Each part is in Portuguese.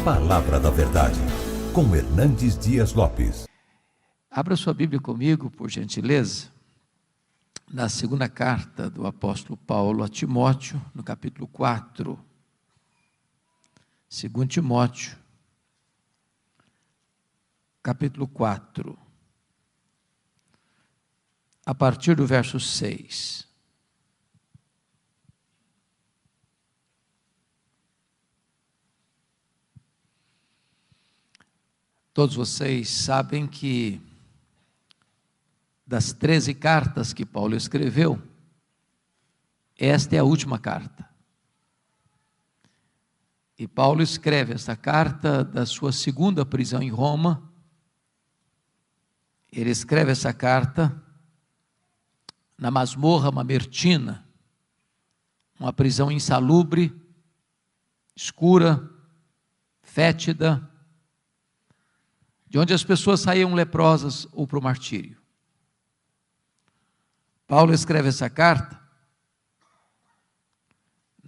Palavra da Verdade, com Hernandes Dias Lopes. Abra sua Bíblia comigo, por gentileza, na segunda carta do apóstolo Paulo a Timóteo, no capítulo 4. 2 Timóteo, capítulo 4, a partir do verso 6. Todos vocês sabem que das 13 cartas que Paulo escreveu, esta é a última carta. E Paulo escreve esta carta da sua segunda prisão em Roma. Ele escreve essa carta na masmorra mamertina, uma prisão insalubre, escura, fétida, de onde as pessoas saíam leprosas ou para o martírio. Paulo escreve essa carta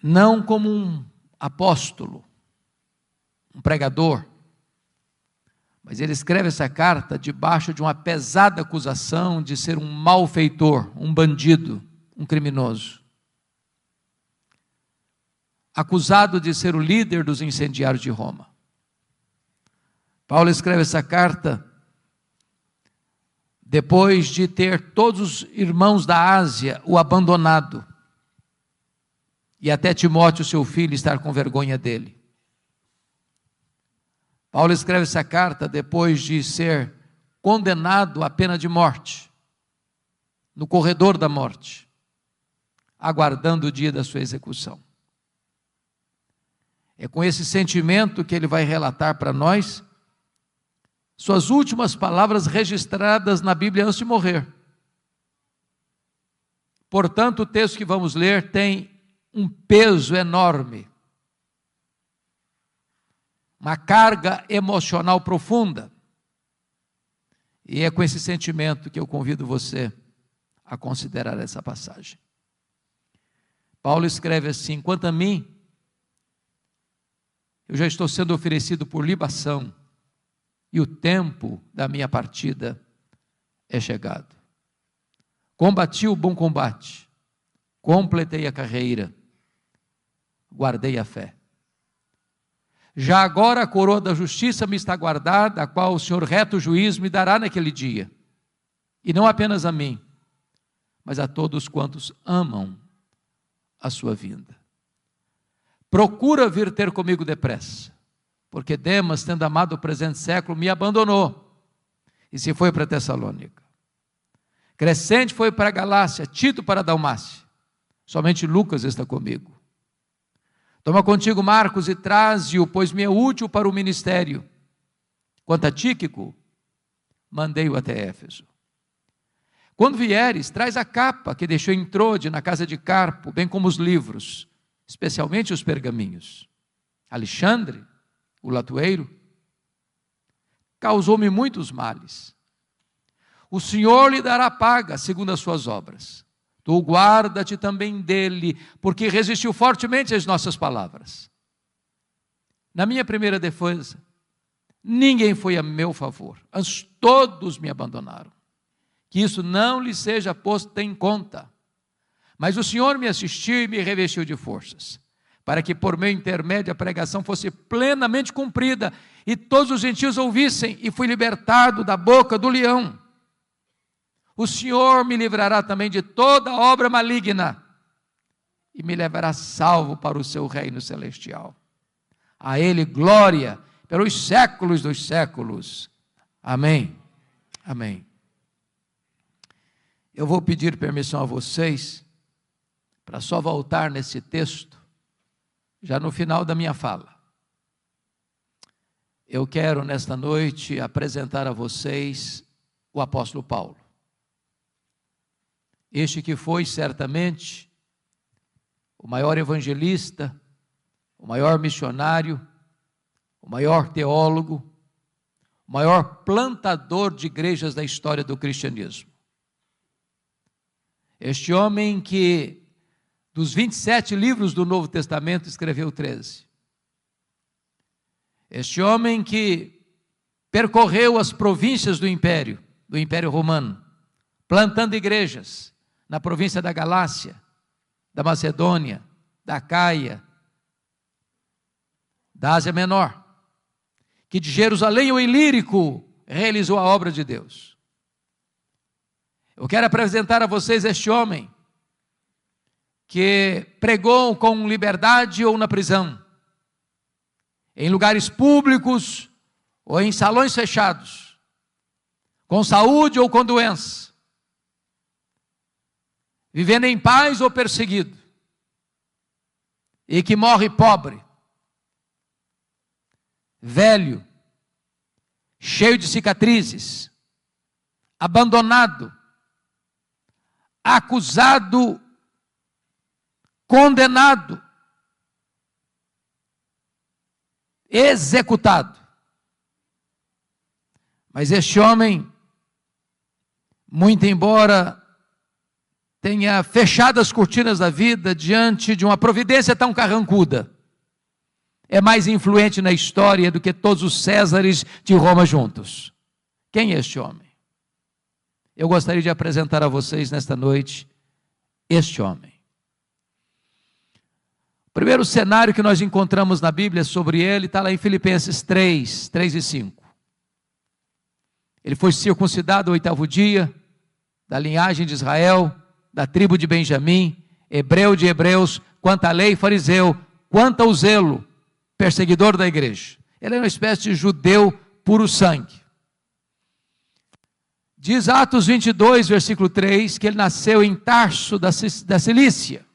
não como um apóstolo, um pregador, mas ele escreve essa carta debaixo de uma pesada acusação de ser um malfeitor, um bandido, um criminoso. Acusado de ser o líder dos incendiários de Roma. Paulo escreve essa carta depois de ter todos os irmãos da Ásia o abandonado, e até Timóteo, seu filho, estar com vergonha dele. Paulo escreve essa carta depois de ser condenado à pena de morte, no corredor da morte, aguardando o dia da sua execução. É com esse sentimento que ele vai relatar para nós suas últimas palavras registradas na Bíblia antes de morrer. Portanto, o texto que vamos ler tem um peso enorme, uma carga emocional profunda. E é com esse sentimento que eu convido você a considerar essa passagem. Paulo escreve assim: quanto a mim, eu já estou sendo oferecido por libação, e o tempo da minha partida é chegado. Combati o bom combate, completei a carreira, guardei a fé. Já agora a coroa da justiça me está guardada, a qual o Senhor reto juiz me dará naquele dia. E não apenas a mim, mas a todos quantos amam a sua vinda. Procura vir ter comigo depressa, porque Demas, tendo amado o presente século, me abandonou e se foi para Tessalônica. Crescente foi para a Galácia, Tito para a Dalmácia. Somente Lucas está comigo. Toma contigo Marcos e traze-o, pois me é útil para o ministério. Quanto a Tíquico, mandei-o até Éfeso. Quando vieres, traz a capa que deixou em Trode, na casa de Carpo, bem como os livros, especialmente os pergaminhos. Alexandre, o latoeiro, causou-me muitos males. O Senhor lhe dará paga, segundo as suas obras. Tu guarda-te também dele, porque resistiu fortemente às nossas palavras. Na minha primeira defesa, ninguém foi a meu favor, antes todos me abandonaram. Que isso não lhe seja posto em conta. Mas o Senhor me assistiu e me revestiu de forças, para que por meu intermédio a pregação fosse plenamente cumprida, e todos os gentios ouvissem, e fui libertado da boca do leão. O Senhor me livrará também de toda obra maligna, e me levará salvo para o seu reino celestial. A Ele glória pelos séculos dos séculos. Amém. Amém. Eu vou pedir permissão a vocês, para só voltar nesse texto, já no final da minha fala. Eu quero nesta noite apresentar a vocês o apóstolo Paulo. Este que foi certamente o maior evangelista, o maior missionário, o maior teólogo, o maior plantador de igrejas da história do cristianismo. Este homem que dos 27 livros do Novo Testamento escreveu 13. Este homem que percorreu as províncias do Império Romano, plantando igrejas na província da Galácia, da Macedônia, da Acaia, da Ásia Menor, que de Jerusalém ao Ilírico realizou a obra de Deus. Eu quero apresentar a vocês este homem que pregou com liberdade ou na prisão, em lugares públicos ou em salões fechados, com saúde ou com doença, vivendo em paz ou perseguido, e que morre pobre, velho, cheio de cicatrizes, abandonado, acusado, condenado, executado. Mas este homem, muito embora tenha fechado as cortinas da vida diante de uma providência tão carrancuda, é mais influente na história do que todos os Césares de Roma juntos. Quem é este homem? Eu gostaria de apresentar a vocês nesta noite este homem. O primeiro cenário que nós encontramos na Bíblia sobre ele está lá em Filipenses 3 e 5. Ele foi circuncidado ao 8º dia, da linhagem de Israel, da tribo de Benjamim, hebreu de hebreus, quanto à lei, fariseu, quanto ao zelo, perseguidor da igreja. Ele era uma espécie de judeu puro sangue. Diz Atos 22, versículo 3, que ele nasceu em Tarso da Cilícia,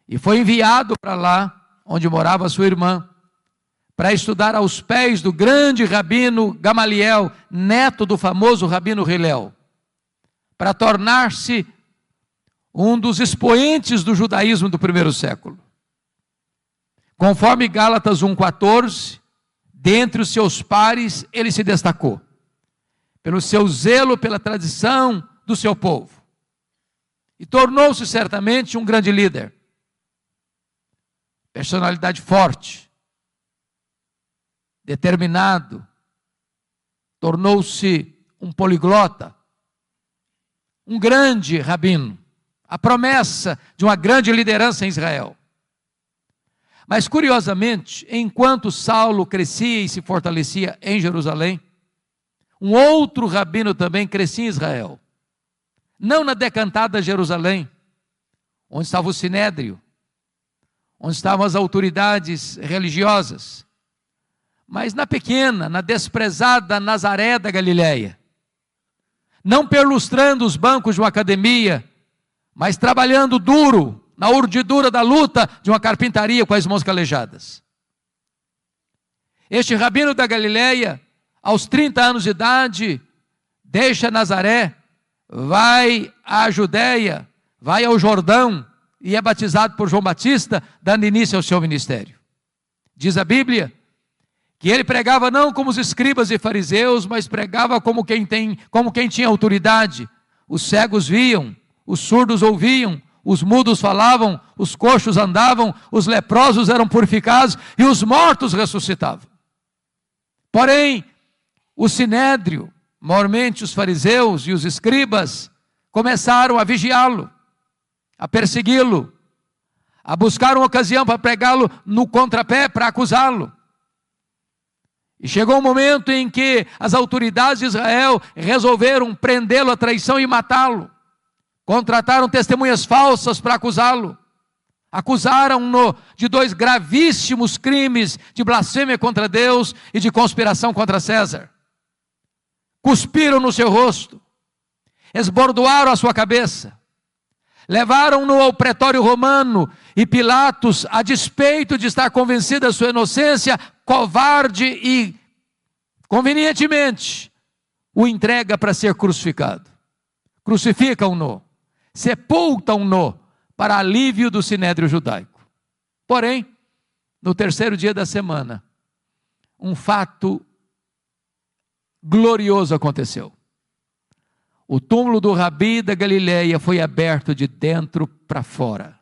e foi enviado para lá, onde morava sua irmã, para estudar aos pés do grande rabino Gamaliel, neto do famoso rabino Hilel, para tornar-se um dos expoentes do judaísmo do primeiro século. Conforme Gálatas 1,14, dentre os seus pares, ele se destacou, pelo seu zelo pela tradição do seu povo, e tornou-se certamente um grande líder, personalidade forte, determinado, tornou-se um poliglota, um grande rabino, a promessa de uma grande liderança em Israel. Mas curiosamente, enquanto Saulo crescia e se fortalecia em Jerusalém, um outro rabino também crescia em Israel, não na decantada Jerusalém, onde estava o Sinédrio, onde estavam as autoridades religiosas, mas na pequena, na desprezada Nazaré da Galileia, não perlustrando os bancos de uma academia, mas trabalhando duro, na urdidura da luta de uma carpintaria com as mãos calejadas. Este rabino da Galileia, aos 30 anos de idade, deixa Nazaré, vai à Judéia, vai ao Jordão e é batizado por João Batista, dando início ao seu ministério. Diz a Bíblia que ele pregava não como os escribas e fariseus, mas pregava como quem tinha autoridade. Os cegos viam, os surdos ouviam, os mudos falavam, os coxos andavam, os leprosos eram purificados e os mortos ressuscitavam. Porém, o Sinédrio, maiormente os fariseus e os escribas, começaram a vigiá-lo, a persegui-lo, a buscar uma ocasião para pregá-lo no contrapé, para acusá-lo. E chegou um momento em que as autoridades de Israel resolveram prendê-lo à traição e matá-lo. Contrataram testemunhas falsas para acusá-lo. Acusaram-no de 2 gravíssimos crimes de blasfêmia contra Deus e de conspiração contra César. Cuspiram no seu rosto, esbordoaram a sua cabeça, levaram-no ao pretório romano e Pilatos, a despeito de estar convencido da sua inocência, covarde e convenientemente, o entrega para ser crucificado. Crucificam-no, sepultam-no para alívio do sinédrio judaico. Porém, no 3º dia da semana, um fato glorioso aconteceu. O túmulo do Rabi da Galileia foi aberto de dentro para fora.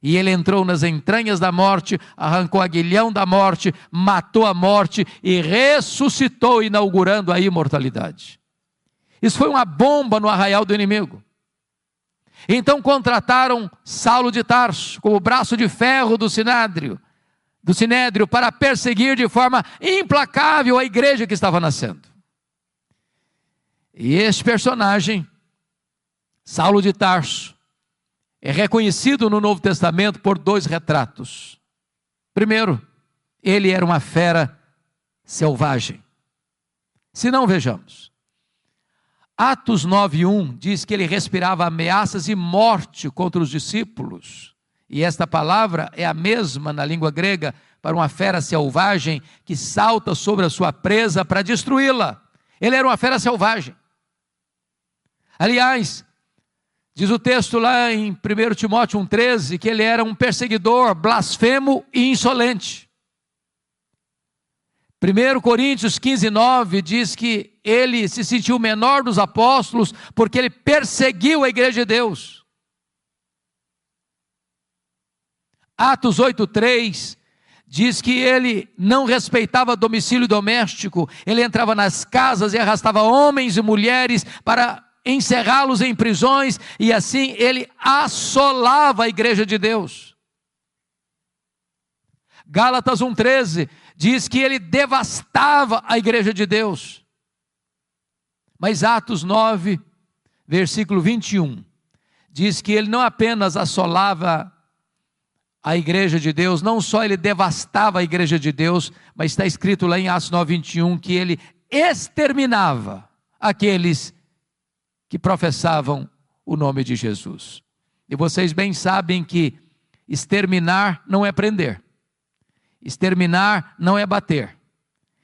E ele entrou nas entranhas da morte, arrancou o aguilhão da morte, matou a morte e ressuscitou, inaugurando a imortalidade. Isso foi uma bomba no arraial do inimigo. Então contrataram Saulo de Tarso, como braço de ferro do Sinédrio, para perseguir de forma implacável a igreja que estava nascendo. E este personagem, Saulo de Tarso, é reconhecido no Novo Testamento por 2 retratos. Primeiro, ele era uma fera selvagem. Se não, vejamos. Atos 9:1 diz que ele respirava ameaças e morte contra os discípulos. E esta palavra é a mesma na língua grega para uma fera selvagem que salta sobre a sua presa para destruí-la. Ele era uma fera selvagem. Aliás, diz o texto lá em 1 Timóteo 1,13 que ele era um perseguidor, blasfemo e insolente. 1 Coríntios 15:9 diz que ele se sentiu o menor dos apóstolos porque ele perseguiu a igreja de Deus. Atos 8:3 diz que ele não respeitava domicílio doméstico, ele entrava nas casas e arrastava homens e mulheres para encerrá-los em prisões, e assim ele assolava a igreja de Deus. Gálatas 1,13 diz que ele devastava a igreja de Deus. Mas Atos 9, versículo 21, diz que ele não apenas assolava a igreja de Deus, não só ele devastava a igreja de Deus, mas está escrito lá em Atos 9:21 que ele exterminava aqueles que professavam o nome de Jesus. E vocês bem sabem que exterminar não é prender, exterminar não é bater,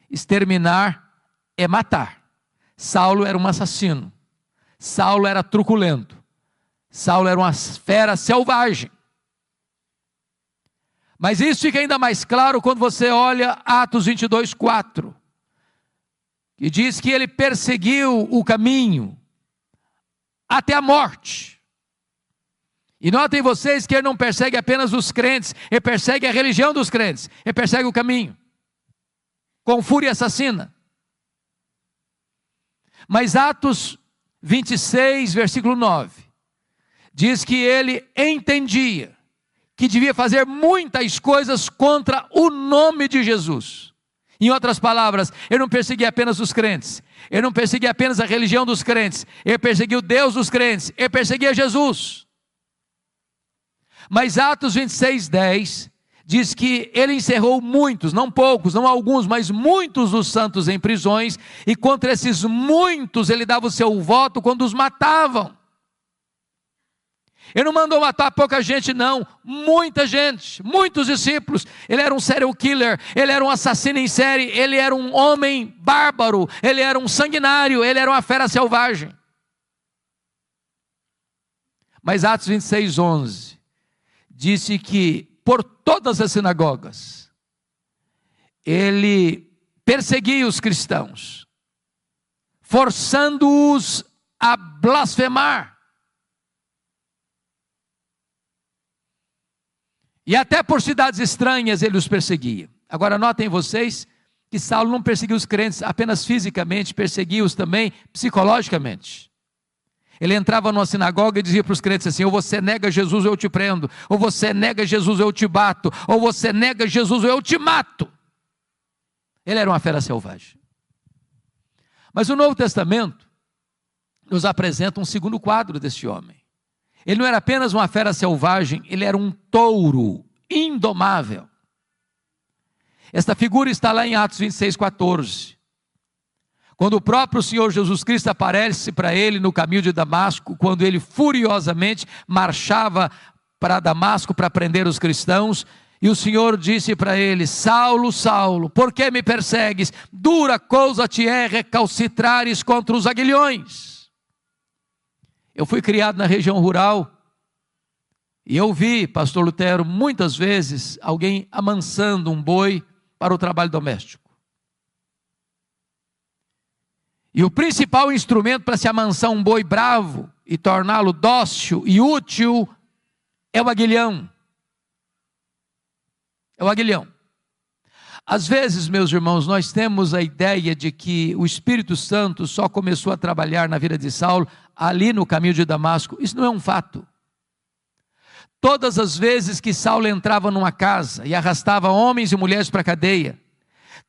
exterminar é matar. Saulo era um assassino, Saulo era truculento, Saulo era uma fera selvagem. Mas isso fica ainda mais claro quando você olha Atos 22:4, que diz que ele perseguiu o caminho até a morte. E notem vocês que ele não persegue apenas os crentes, ele persegue a religião dos crentes, ele persegue o caminho, com fúria assassina. Mas Atos 26, versículo 9, diz que ele entendia que devia fazer muitas coisas contra o nome de Jesus. Em outras palavras, ele não perseguia apenas os crentes, ele não perseguia apenas a religião dos crentes, ele perseguia o Deus dos crentes, ele perseguia Jesus. Mas Atos 26:10 diz que ele encerrou muitos, não poucos, não alguns, mas muitos dos santos em prisões, e contra esses muitos ele dava o seu voto quando os matavam. Ele não mandou matar pouca gente não, muita gente, muitos discípulos. Ele era um serial killer, ele era um assassino em série, ele era um homem bárbaro, ele era um sanguinário, ele era uma fera selvagem. Mas Atos 26:11 disse que por todas as sinagogas ele perseguia os cristãos, forçando-os a blasfemar. E até por cidades estranhas ele os perseguia. Agora notem vocês que Saulo não perseguia os crentes apenas fisicamente, perseguia-os também psicologicamente. Ele entrava numa sinagoga e dizia para os crentes assim: ou você nega Jesus ou eu te prendo, ou você nega Jesus ou eu te bato, ou você nega Jesus ou eu te mato. Ele era uma fera selvagem. Mas o Novo Testamento nos apresenta um segundo quadro deste homem. Ele não era apenas uma fera selvagem, ele era um touro indomável. Esta figura está lá em Atos 26:14. Quando o próprio Senhor Jesus Cristo aparece para ele no caminho de Damasco, quando ele furiosamente marchava para Damasco para prender os cristãos, e o Senhor disse para ele: Saulo, Saulo, por que me persegues? Dura coisa te é recalcitrares contra os aguilhões. Eu fui criado na região rural, e eu vi, pastor Lutero, muitas vezes alguém amansando um boi para o trabalho doméstico. E o principal instrumento para se amansar um boi bravo e torná-lo dócil e útil é o aguilhão. É o aguilhão. Às vezes, meus irmãos, nós temos a ideia de que o Espírito Santo só começou a trabalhar na vida de Saulo ali no caminho de Damasco. Isso não é um fato. Todas as vezes que Saulo entrava numa casa e arrastava homens e mulheres para a cadeia,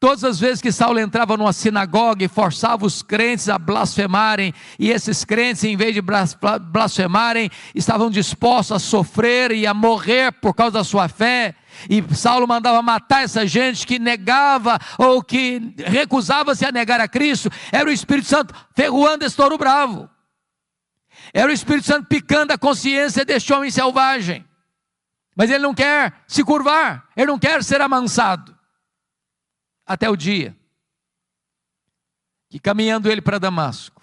todas as vezes que Saulo entrava numa sinagoga e forçava os crentes a blasfemarem, e esses crentes, em vez de blasfemarem, estavam dispostos a sofrer e a morrer por causa da sua fé, e Saulo mandava matar essa gente que negava ou que recusava-se a negar a Cristo, era o Espírito Santo ferroando esse touro bravo, era o Espírito Santo picando a consciência deste homem selvagem, mas ele não quer se curvar, ele não quer ser amansado, até o dia que, caminhando ele para Damasco,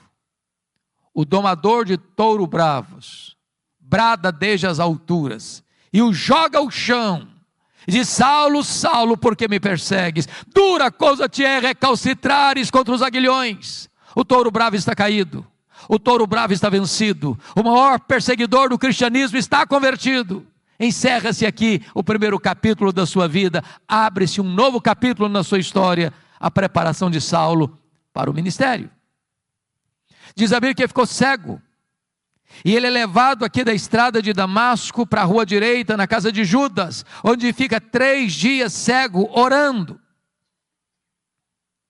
o domador de touro bravos brada desde as alturas e o joga ao chão, e diz: Saulo, Saulo, por que me persegues? Dura coisa te é recalcitrares contra os aguilhões. O touro bravo está caído, o touro bravo está vencido, o maior perseguidor do cristianismo está convertido. Encerra-se aqui o primeiro capítulo da sua vida, abre-se um novo capítulo na sua história, a preparação de Saulo para o ministério. Diz a Bíblia que ele ficou cego, e ele é levado aqui da estrada de Damasco para a rua direita, na casa de Judas, onde fica 3 dias cego, orando.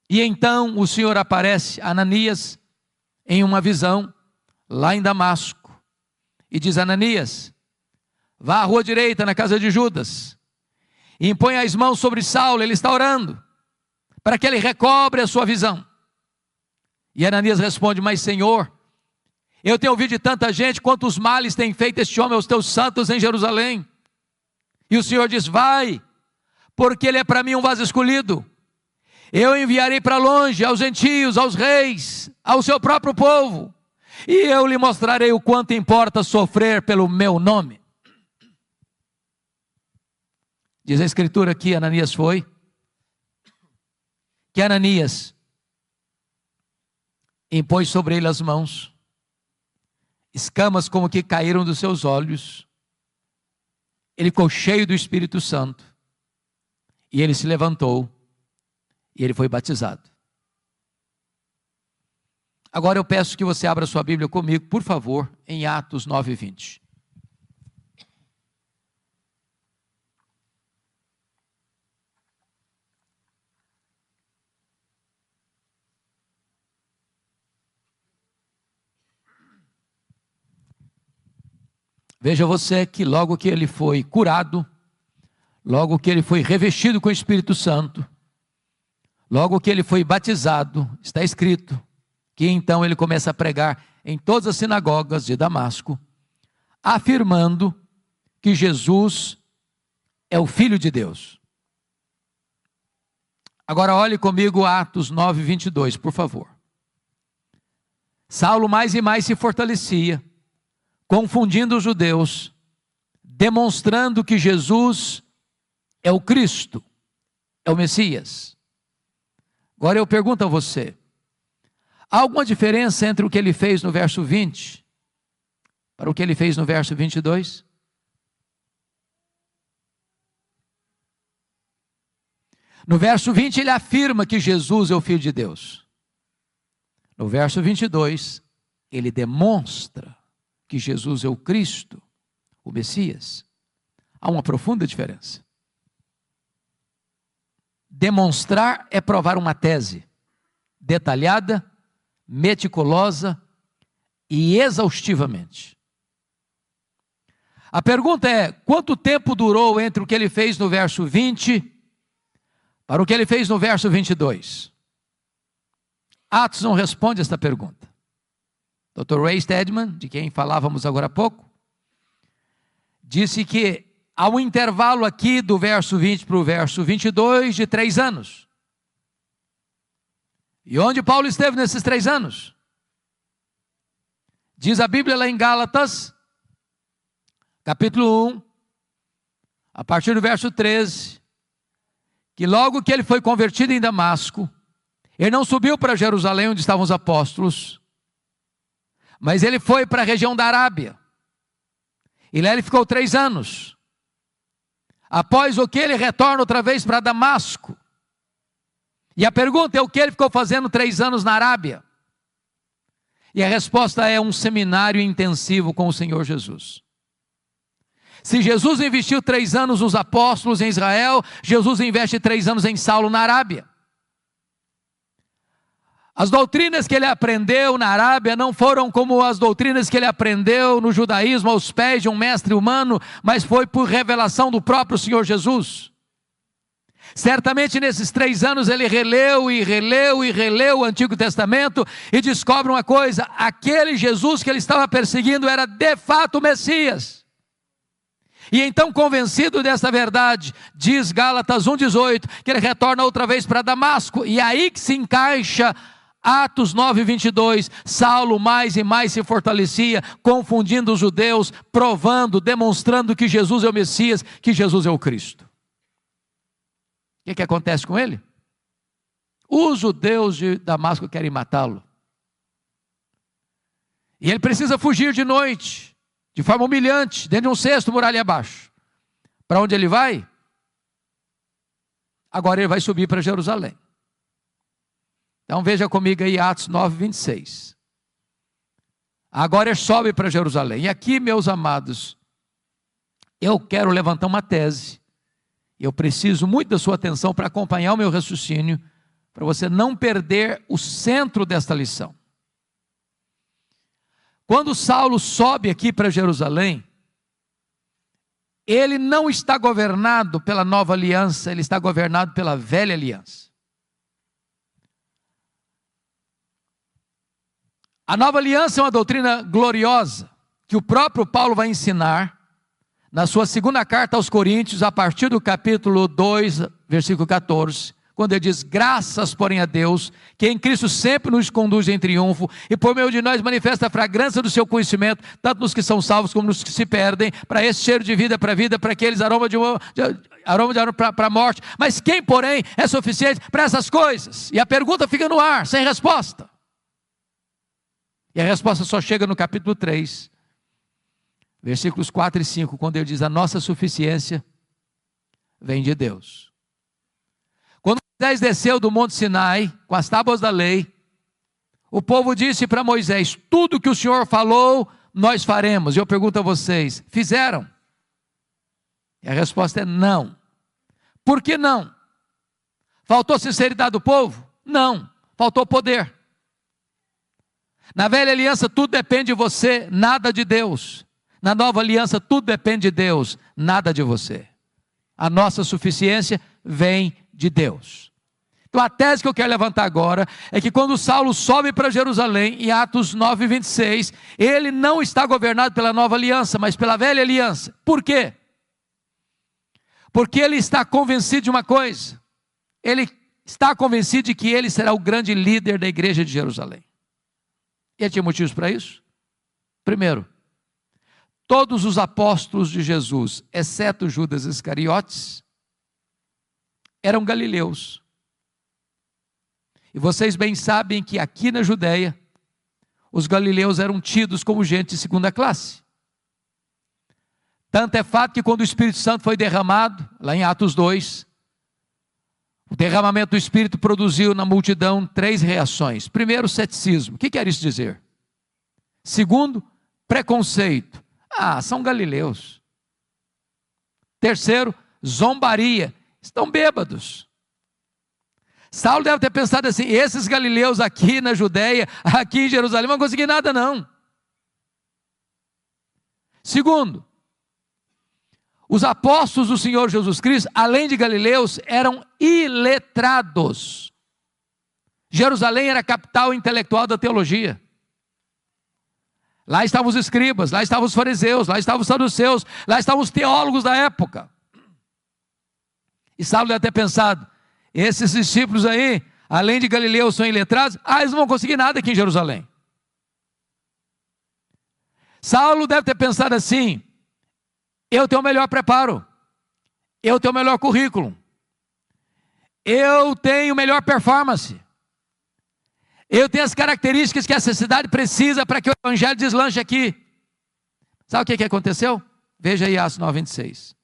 E então o Senhor aparece a Ananias em uma visão, lá em Damasco, e diz: Ananias, vá à rua direita, na casa de Judas, e impõe as mãos sobre Saulo, ele está orando, para que ele recobre a sua visão. E Ananias responde: mas Senhor, eu tenho ouvido de tanta gente quantos males tem feito este homem aos teus santos em Jerusalém. E o Senhor diz: vai, porque ele é para mim um vaso escolhido. Eu enviarei para longe aos gentios, aos reis, ao seu próprio povo, e eu lhe mostrarei o quanto importa sofrer pelo meu nome. Diz a Escritura que Ananias foi, que Ananias impôs sobre ele as mãos, escamas como que caíram dos seus olhos, ele ficou cheio do Espírito Santo, e ele se levantou, e ele foi batizado. Agora eu peço que você abra sua Bíblia comigo, por favor, em Atos 9:20. Veja você que logo que ele foi curado, logo que ele foi revestido com o Espírito Santo, logo que ele foi batizado, está escrito que então ele começa a pregar em todas as sinagogas de Damasco, afirmando que Jesus é o Filho de Deus. Agora olhe comigo Atos 9:22, por favor. Saulo mais e mais se fortalecia, confundindo os judeus, demonstrando que Jesus é o Cristo, é o Messias. Agora eu pergunto a você, há alguma diferença entre o que ele fez no verso 20 para o que ele fez no verso 22? No verso 20 ele afirma que Jesus é o Filho de Deus. No verso 22 ele demonstra que Jesus é o Cristo, o Messias. Há uma profunda diferença. Demonstrar é provar uma tese detalhada, meticulosa e exaustivamente. A pergunta é: quanto tempo durou entre o que ele fez no verso 20 para o que ele fez no verso 22? Atos não responde esta pergunta. Dr. Ray Stedman, de quem falávamos agora há pouco, disse que há um intervalo aqui do verso 20 para o verso 22 de 3 anos. E onde Paulo esteve nesses 3 anos? Diz a Bíblia lá em Gálatas, capítulo 1, a partir do verso 13, que logo que ele foi convertido em Damasco, ele não subiu para Jerusalém onde estavam os apóstolos, mas ele foi para a região da Arábia, e lá ele ficou 3 anos, Após o que ele retorna outra vez para Damasco. E a pergunta é: o que ele ficou fazendo 3 anos na Arábia? E a resposta é: um seminário intensivo com o Senhor Jesus. Se Jesus investiu 3 anos nos apóstolos em Israel, Jesus investe 3 anos em Saulo na Arábia. As doutrinas que ele aprendeu na Arábia não foram como as doutrinas que ele aprendeu no judaísmo aos pés de um mestre humano, mas foi por revelação do próprio Senhor Jesus. Certamente nesses 3 anos ele releu o Antigo Testamento e descobre uma coisa: aquele Jesus que ele estava perseguindo era de fato o Messias. E então, convencido dessa verdade, diz Gálatas 1,18, que ele retorna outra vez para Damasco, e aí que se encaixa Atos 9,22, Saulo mais e mais se fortalecia, confundindo os judeus, provando, demonstrando que Jesus é o Messias, que Jesus é o Cristo. O que acontece com ele? Os judeus de Damasco querem matá-lo. E ele precisa fugir de noite, de forma humilhante, dentro de um cesto, muralha abaixo. Para onde ele vai? Agora ele vai subir para Jerusalém. Então veja comigo aí Atos 9,26. Agora ele sobe para Jerusalém. E aqui, meus amados, eu quero levantar uma tese. Eu preciso muito da sua atenção para acompanhar o meu raciocínio, para você não perder o centro desta lição. Quando Saulo sobe aqui para Jerusalém, ele não está governado pela nova aliança, ele está governado pela velha aliança. A nova aliança é uma doutrina gloriosa, que o próprio Paulo vai ensinar na sua segunda carta aos Coríntios, a partir do capítulo 2, versículo 14, quando ele diz: graças, porém, a Deus, que em Cristo sempre nos conduz em triunfo, e por meio de nós manifesta a fragrância do seu conhecimento, tanto nos que são salvos como nos que se perdem, para esse cheiro de vida para a vida, para aqueles aroma de aroma para a morte. Mas quem, porém, é suficiente para essas coisas? E a pergunta fica no ar, sem resposta. E a resposta só chega no capítulo 3, versículos 4 e 5, quando ele diz: a nossa suficiência vem de Deus. Quando Moisés desceu do Monte Sinai, com as tábuas da lei, o povo disse para Moisés: tudo que o Senhor falou, nós faremos. E eu pergunto a vocês: fizeram? E a resposta é não. Por que não? Faltou sinceridade do povo? Não, faltou poder. Na velha aliança tudo depende de você, nada de Deus. Na nova aliança tudo depende de Deus, nada de você. A nossa suficiência vem de Deus. Então a tese que eu quero levantar agora é que quando Saulo sobe para Jerusalém, em Atos 9,26, ele não está governado pela nova aliança, mas pela velha aliança. Por quê? Porque ele está convencido de uma coisa. Ele está convencido de que ele será o grande líder da igreja de Jerusalém. E ele tinha motivos para isso? Primeiro, todos os apóstolos de Jesus, exceto Judas Iscariotes, eram galileus. E vocês bem sabem que aqui na Judéia, os galileus eram tidos como gente de segunda classe. Tanto é fato que quando o Espírito Santo foi derramado, lá em Atos 2, o derramamento do Espírito produziu na multidão 3 reações. Primeiro, ceticismo. O que quer isso dizer? Segundo, preconceito. São galileus. Terceiro, zombaria. Estão bêbados. Saulo deve ter pensado assim: esses galileus aqui na Judéia, aqui em Jerusalém, não vão conseguir nada não. Segundo, os apóstolos do Senhor Jesus Cristo, além de galileus, eram iletrados. Jerusalém era a capital intelectual da teologia. Lá estavam os escribas, lá estavam os fariseus, lá estavam os saduceus, lá estavam os teólogos da época. E Saulo deve ter pensado: esses discípulos aí, além de galileus, são iletrados, eles não vão conseguir nada aqui em Jerusalém. Saulo deve ter pensado assim: eu tenho o melhor preparo, eu tenho o melhor currículo, eu tenho melhor performance, eu tenho as características que essa cidade precisa para que o evangelho deslanche aqui. Sabe o que aconteceu? Veja aí Atos 9,26.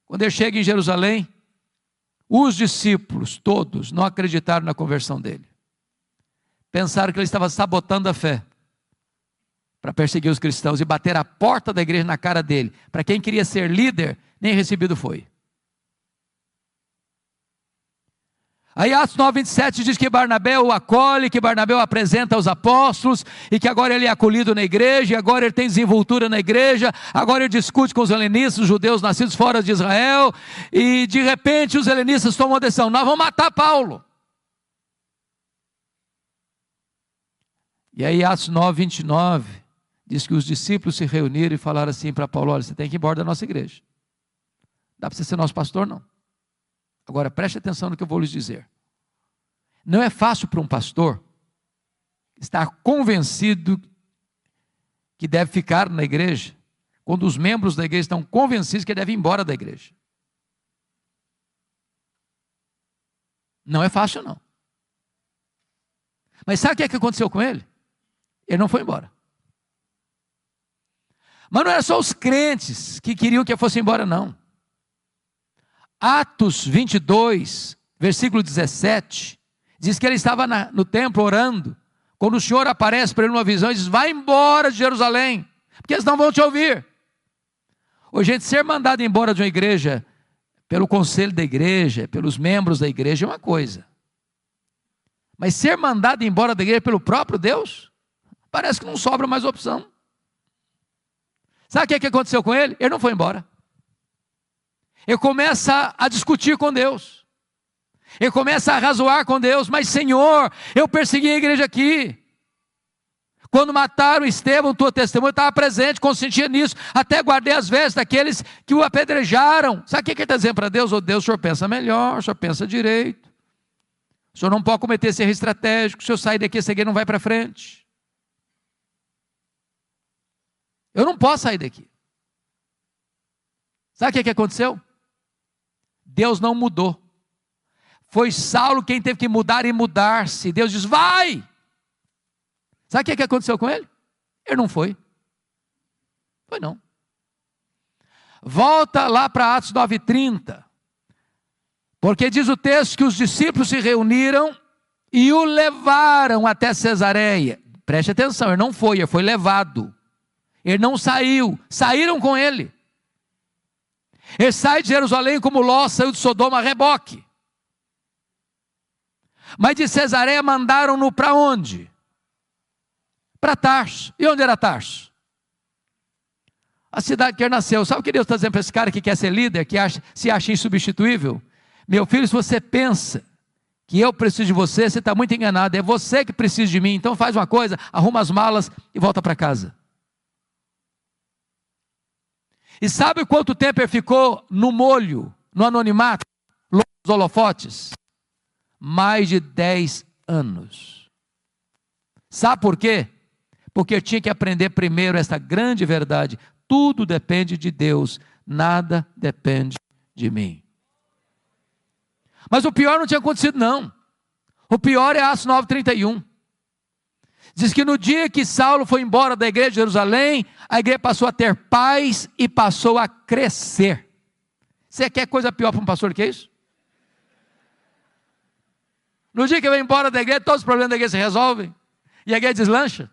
Quando ele chega em Jerusalém, os discípulos todos não acreditaram na conversão dele. Pensaram que ele estava sabotando a fé para perseguir os cristãos e bater a porta da igreja na cara dele. Para quem queria ser líder, nem recebido foi. Aí Atos 9:27 diz que Barnabé o acolhe, que Barnabé o apresenta aos apóstolos, e que agora ele é acolhido na igreja, e agora ele tem desenvoltura na igreja, agora ele discute com os helenistas, os judeus nascidos fora de Israel, e de repente os helenistas tomam a decisão: nós vamos matar Paulo. E aí Atos 9:29 diz que os discípulos se reuniram e falaram assim para Paulo: olha, você tem que ir embora da nossa igreja, dá para você ser nosso pastor não. Agora preste atenção no que eu vou lhes dizer. Não é fácil para um pastor estar convencido que deve ficar na igreja, quando os membros da igreja estão convencidos que deve ir embora da igreja. Não é fácil não. Mas sabe o que aconteceu com ele? Ele não foi embora. Mas não era só os crentes que queriam que ele fosse embora não. Atos 22, versículo 17, diz que ele estava no templo orando, quando o Senhor aparece para ele numa visão e diz: vai embora de Jerusalém, porque eles não vão te ouvir. Hoje, gente, ser mandado embora de uma igreja, pelo conselho da igreja, pelos membros da igreja, é uma coisa. Mas ser mandado embora da igreja pelo próprio Deus, parece que não sobra mais opção. Sabe o que aconteceu com ele? Ele não foi embora. Ele começa a discutir com Deus. Ele começa a razoar com Deus. Mas Senhor, eu persegui a igreja aqui. Quando mataram Estevão, tua testemunha, eu estava presente, consentia nisso. Até guardei as vestes daqueles que o apedrejaram. Sabe o que ele está dizendo para Deus? Ô Deus, o Senhor pensa melhor, o Senhor pensa direito. O Senhor não pode cometer esse erro estratégico. Se eu sair daqui, essa igreja não vai para frente. Eu não posso sair daqui. Sabe o que aconteceu? Deus não mudou. Foi Saulo quem teve que mudar e mudar-se. Deus diz: vai! Sabe o que aconteceu com ele? Ele não foi. Foi não. Volta lá para Atos 9:30. Porque diz o texto que os discípulos se reuniram e o levaram até Cesareia. Preste atenção, ele não foi, ele foi levado. Ele não saiu, saíram com ele. Ele sai de Jerusalém como Ló saiu de Sodoma a reboque. Mas de Cesareia mandaram-no para onde? Para Tarso. E onde era Tarso? A cidade que ele nasceu. Sabe o que Deus está dizendo para esse cara que quer ser líder, que se acha insubstituível? Meu filho, se você pensa que eu preciso de você, você está muito enganado. É você que precisa de mim. Então faz uma coisa, arruma as malas e volta para casa. E sabe quanto tempo ele ficou no molho, no anonimato, longe dos holofotes? Mais de 10 anos. Sabe por quê? Porque eu tinha que aprender primeiro essa grande verdade: tudo depende de Deus, nada depende de mim. Mas o pior não tinha acontecido não. O pior é Atos 9:31. Diz que no dia que Saulo foi embora da igreja de Jerusalém, a igreja passou a ter paz e passou a crescer. Você quer coisa pior para um pastor que isso? No dia que ele vai embora da igreja, todos os problemas da igreja se resolvem. E a igreja deslancha.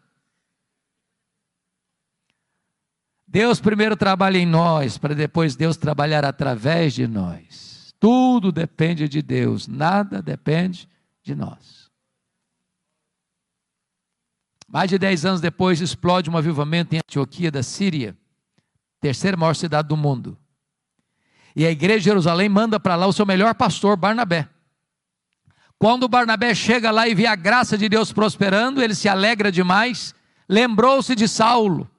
Deus primeiro trabalha em nós, para depois Deus trabalhar através de nós. Tudo depende de Deus, nada depende de nós. Mais de 10 anos depois, explode um avivamento em Antioquia da Síria, terceira maior cidade do mundo. E a igreja de Jerusalém manda para lá o seu melhor pastor, Barnabé. Quando Barnabé chega lá e vê a graça de Deus prosperando, ele se alegra demais, lembrou-se de Saulo.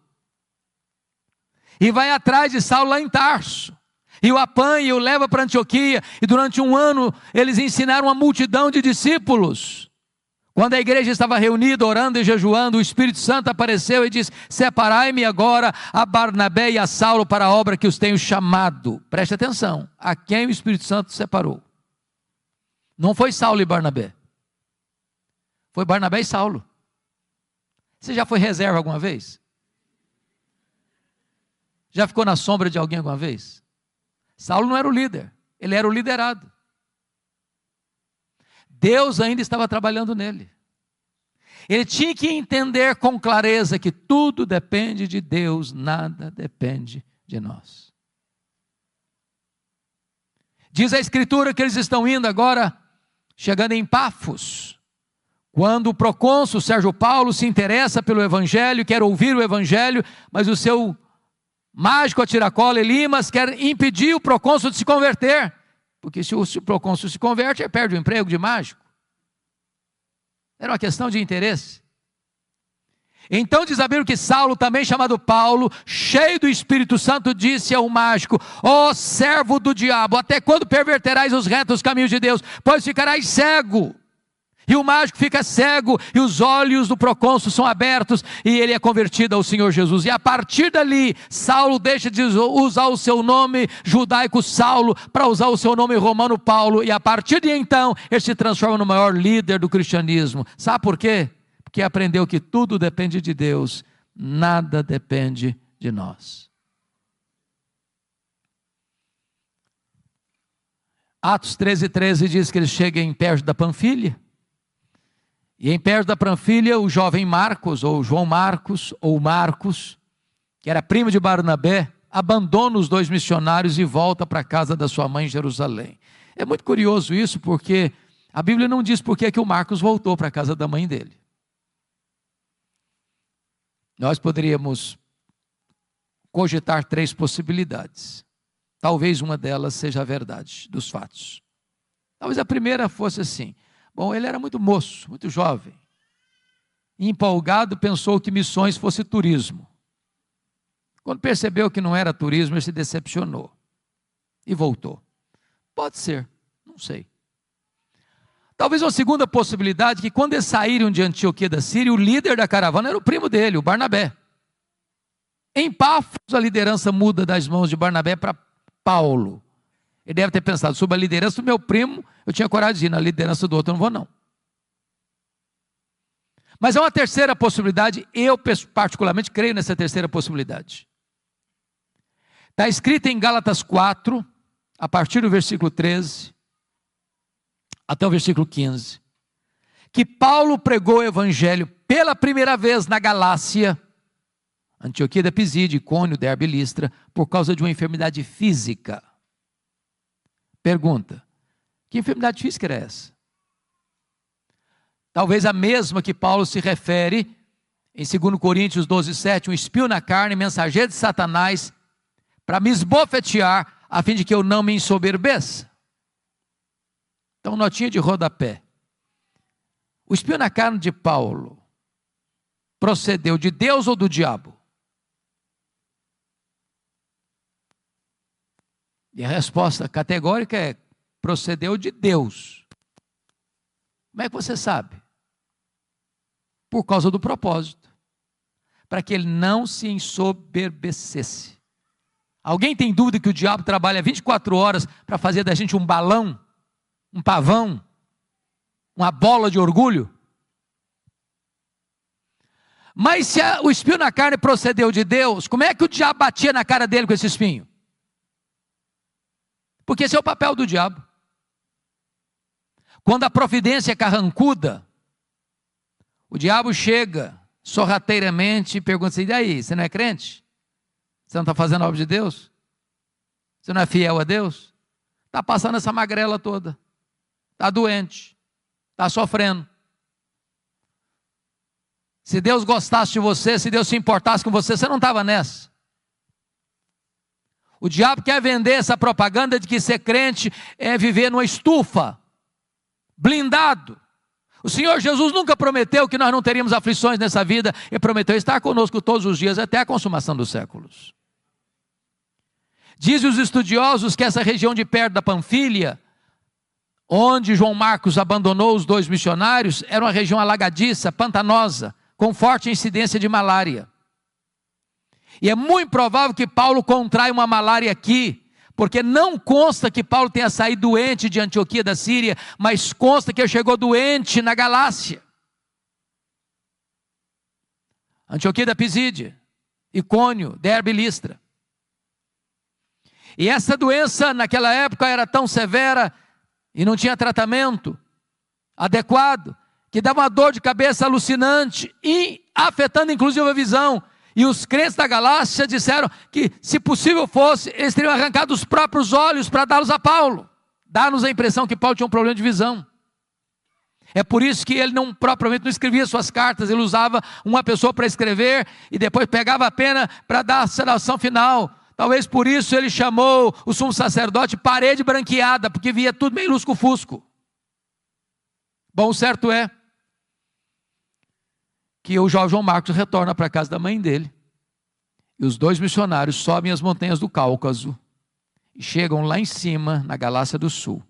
E vai atrás de Saulo lá em Tarso. E o apanha e o leva para Antioquia. E durante um ano eles ensinaram uma multidão de discípulos. Quando a igreja estava reunida, orando e jejuando, o Espírito Santo apareceu e disse: separai-me agora a Barnabé e a Saulo para a obra que os tenho chamado. Preste atenção, a quem o Espírito Santo separou? Não foi Saulo e Barnabé. Foi Barnabé e Saulo. Você já foi reserva alguma vez? Já ficou na sombra de alguém alguma vez? Saulo não era o líder, ele era o liderado. Deus ainda estava trabalhando nele. Ele tinha que entender com clareza que tudo depende de Deus, nada depende de nós. Diz a Escritura que eles estão indo agora, chegando em Pafos, quando o procônsul Sérgio Paulo se interessa pelo Evangelho, quer ouvir o Evangelho, mas o seu mágico a tiracola Elimas quer impedir o procônsul de se converter, porque se o procônsul se converte, ele perde o emprego de mágico. Era uma questão de interesse. Então diz a Bíblia que Saulo, também chamado Paulo, cheio do Espírito Santo, disse ao mágico: ó servo do diabo, até quando perverterás os retos caminhos de Deus? Pois ficarás cego. E o mágico fica cego, e os olhos do procônsul são abertos, e ele é convertido ao Senhor Jesus. E a partir dali, Saulo deixa de usar o seu nome judaico Saulo, para usar o seu nome romano Paulo, e a partir de então, ele se transforma no maior líder do cristianismo. Sabe por quê? Porque aprendeu que tudo depende de Deus, nada depende de nós. Atos 13:13 diz que ele chega em Perge da Panfilha, e em Perge da Panfilha, o jovem Marcos, ou João Marcos, ou Marcos, que era primo de Barnabé, abandona os dois missionários e volta para a casa da sua mãe em Jerusalém. É muito curioso isso, porque a Bíblia não diz por que o Marcos voltou para a casa da mãe dele. Nós poderíamos cogitar 3 possibilidades. Talvez uma delas seja a verdade dos fatos. Talvez a primeira fosse assim: bom, ele era muito moço, muito jovem, e empolgado pensou que missões fosse turismo. Quando percebeu que não era turismo, ele se decepcionou e voltou. Pode ser, não sei. Talvez uma segunda possibilidade, que quando eles saíram de Antioquia da Síria, o líder da caravana era o primo dele, o Barnabé. Em Pafos, a liderança muda das mãos de Barnabé para Paulo. Ele deve ter pensado: sob a liderança do meu primo, eu tinha coragem de ir, na liderança do outro eu não vou não. Mas há uma terceira possibilidade, eu particularmente creio nessa terceira possibilidade. Está escrito em Gálatas 4, a partir do versículo 13, até o versículo 15, que Paulo pregou o Evangelho pela primeira vez na Galácia, Antioquia da Pisídia, Icônio, Derbe e Listra, por causa de uma enfermidade física. Pergunta: que enfermidade física era essa? Talvez a mesma que Paulo se refere em 2 Coríntios 12:7, um espinho na carne, mensageiro de Satanás, para me esbofetear, a fim de que eu não me ensoberbeça. Então, notinha de rodapé: o espinho na carne de Paulo procedeu de Deus ou do diabo? E a resposta categórica é: procedeu de Deus. Como é que você sabe? Por causa do propósito, para que ele não se ensoberbecesse. Alguém tem dúvida que o diabo trabalha 24 horas para fazer da gente um balão, um pavão, uma bola de orgulho? Mas se o espinho na carne procedeu de Deus, como é que o diabo batia na cara dele com esse espinho? Porque esse é o papel do diabo. Quando a providência é carrancuda, o diabo chega sorrateiramente e pergunta assim: e daí, você não é crente? Você não está fazendo a obra de Deus? Você não é fiel a Deus? Está passando essa magrela toda, está doente, está sofrendo. Se Deus gostasse de você, se Deus se importasse com você, você não estava nessa. O diabo quer vender essa propaganda de que ser crente é viver numa estufa, blindado. O Senhor Jesus nunca prometeu que nós não teríamos aflições nessa vida, e prometeu estar conosco todos os dias até a consumação dos séculos. Dizem os estudiosos que essa região de perto da Panfilha, onde João Marcos abandonou os dois missionários, era uma região alagadiça, pantanosa, com forte incidência de malária. E é muito provável que Paulo contraia uma malária aqui, porque não consta que Paulo tenha saído doente de Antioquia da Síria, mas consta que ele chegou doente na Galácia. Antioquia da Pisídia, Icônio, Derbe e Listra. E essa doença naquela época era tão severa e não tinha tratamento adequado, que dava uma dor de cabeça alucinante e afetando inclusive a visão. E os crentes da Galácia disseram que, se possível fosse, eles teriam arrancado os próprios olhos para dá-los a Paulo. Dá-nos a impressão que Paulo tinha um problema de visão. É por isso que ele propriamente não escrevia suas cartas, ele usava uma pessoa para escrever e depois pegava a pena para dar a selação final. Talvez por isso ele chamou o sumo sacerdote parede branqueada, porque via tudo meio lusco-fusco. Bom, o certo é que o João Marcos retorna para a casa da mãe dele, e os dois missionários sobem as montanhas do Cáucaso, e chegam lá em cima, na Galácia do Sul,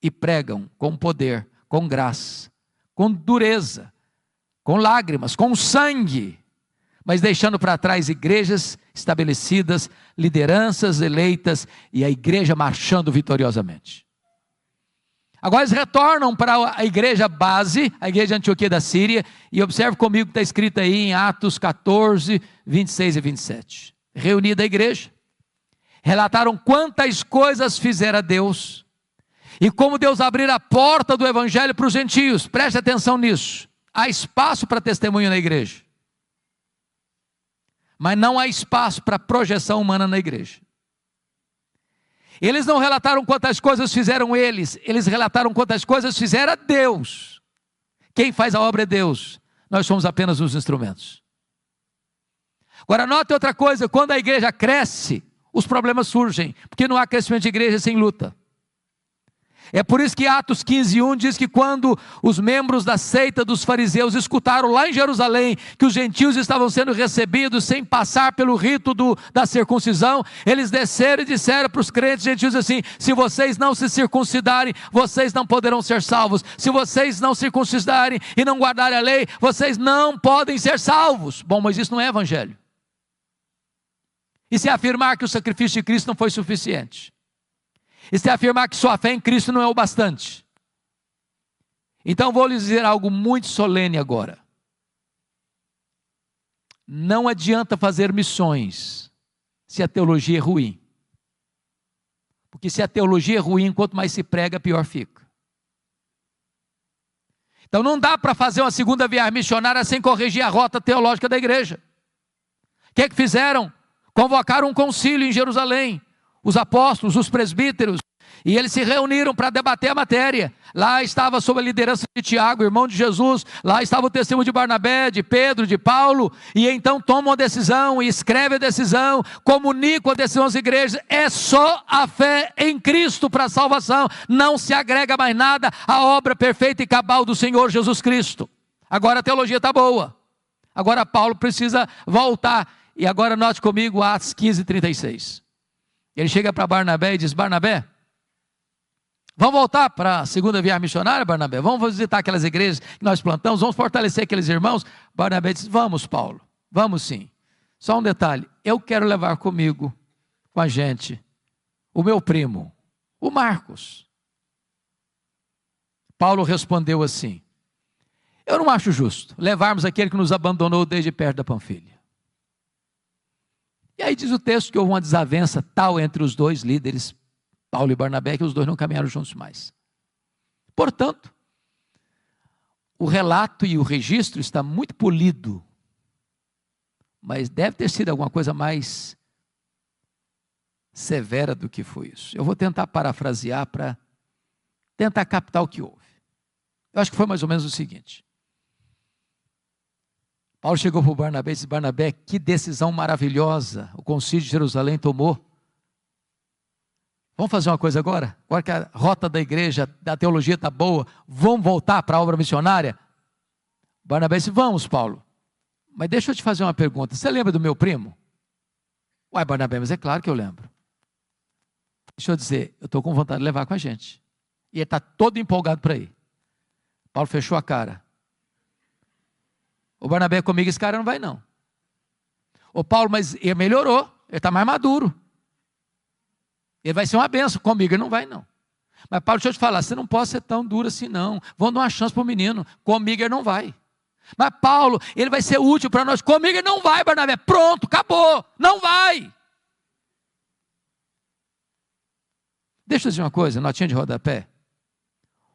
e pregam com poder, com graça, com dureza, com lágrimas, com sangue, mas deixando para trás igrejas estabelecidas, lideranças eleitas, e a igreja marchando vitoriosamente. Agora eles retornam para a igreja base, a igreja de Antioquia da Síria, e observe comigo que está escrito aí em Atos 14, 26 e 27. Reunida a igreja, relataram quantas coisas fizera Deus, e como Deus abriu a porta do evangelho para os gentios. Preste atenção nisso. Há espaço para testemunho na igreja, mas não há espaço para projeção humana na igreja. Eles não relataram quantas coisas fizeram eles relataram quantas coisas fizera Deus. Quem faz a obra é Deus, nós somos apenas os instrumentos. Agora note outra coisa, quando a igreja cresce, os problemas surgem, porque não há crescimento de igreja sem luta. É por isso que Atos 15:1 diz que quando os membros da seita dos fariseus escutaram lá em Jerusalém que os gentios estavam sendo recebidos sem passar pelo rito da circuncisão, eles desceram e disseram para os crentes gentios assim: se vocês não se circuncidarem, vocês não poderão ser salvos. Se vocês não circuncidarem e não guardarem a lei, vocês não podem ser salvos. Bom, mas isso não é evangelho. E se afirmar que o sacrifício de Cristo não foi suficiente, e se afirmar que sua fé em Cristo não é o bastante, então vou lhes dizer algo muito solene agora. Não adianta fazer missões se a teologia é ruim, porque se a teologia é ruim, quanto mais se prega, pior fica. Então não dá para fazer uma segunda viagem missionária sem corrigir a rota teológica da igreja. O que fizeram? Convocaram um concílio em Jerusalém, os apóstolos, os presbíteros, e eles se reuniram para debater a matéria. Lá estava sob a liderança de Tiago, irmão de Jesus, lá estava o testemunho de Barnabé, de Pedro, de Paulo, e então tomam a decisão, e escrevem a decisão, comunicam a decisão às igrejas. É só a fé em Cristo para a salvação, não se agrega mais nada à obra perfeita e cabal do Senhor Jesus Cristo. Agora a teologia está boa, agora Paulo precisa voltar, e agora note comigo Atos 15:36. Ele chega para Barnabé e diz: Barnabé, vamos voltar para a segunda viagem missionária, Barnabé? Vamos visitar aquelas igrejas que nós plantamos, vamos fortalecer aqueles irmãos? Barnabé diz: vamos, Paulo, vamos sim. Só um detalhe, eu quero levar comigo, com a gente, o meu primo, o Marcos. Paulo respondeu assim: eu não acho justo levarmos aquele que nos abandonou desde perto da Panfilha. E aí diz o texto que houve uma desavença tal entre os dois líderes, Paulo e Barnabé, que os dois não caminharam juntos mais. Portanto, o relato e o registro está muito polido, mas deve ter sido alguma coisa mais severa do que foi isso. Eu vou tentar parafrasear para tentar captar o que houve. Eu acho que foi mais ou menos o seguinte: Paulo chegou para o Barnabé e disse: Barnabé, que decisão maravilhosa o concílio de Jerusalém tomou. Vamos fazer uma coisa agora? Agora que a rota da igreja, da teologia está boa, vamos voltar para a obra missionária? Barnabé disse: vamos, Paulo. Mas deixa eu te fazer uma pergunta. Você lembra do meu primo? Uai, Barnabé, mas é claro que eu lembro. Deixa eu dizer, eu estou com vontade de levar com a gente. E ele está todo empolgado para ir. Paulo fechou a cara. O Barnabé comigo, esse cara não vai não. Ô Paulo, mas ele melhorou, ele está mais maduro. Ele vai ser uma benção, comigo ele não vai não. Mas Paulo, deixa eu te falar, você não pode ser tão duro assim não. Vamos dar uma chance para o menino, comigo ele não vai. Mas Paulo, ele vai ser útil para nós, comigo ele não vai, Barnabé. Pronto, acabou, não vai. Deixa eu dizer uma coisa, notinha de rodapé.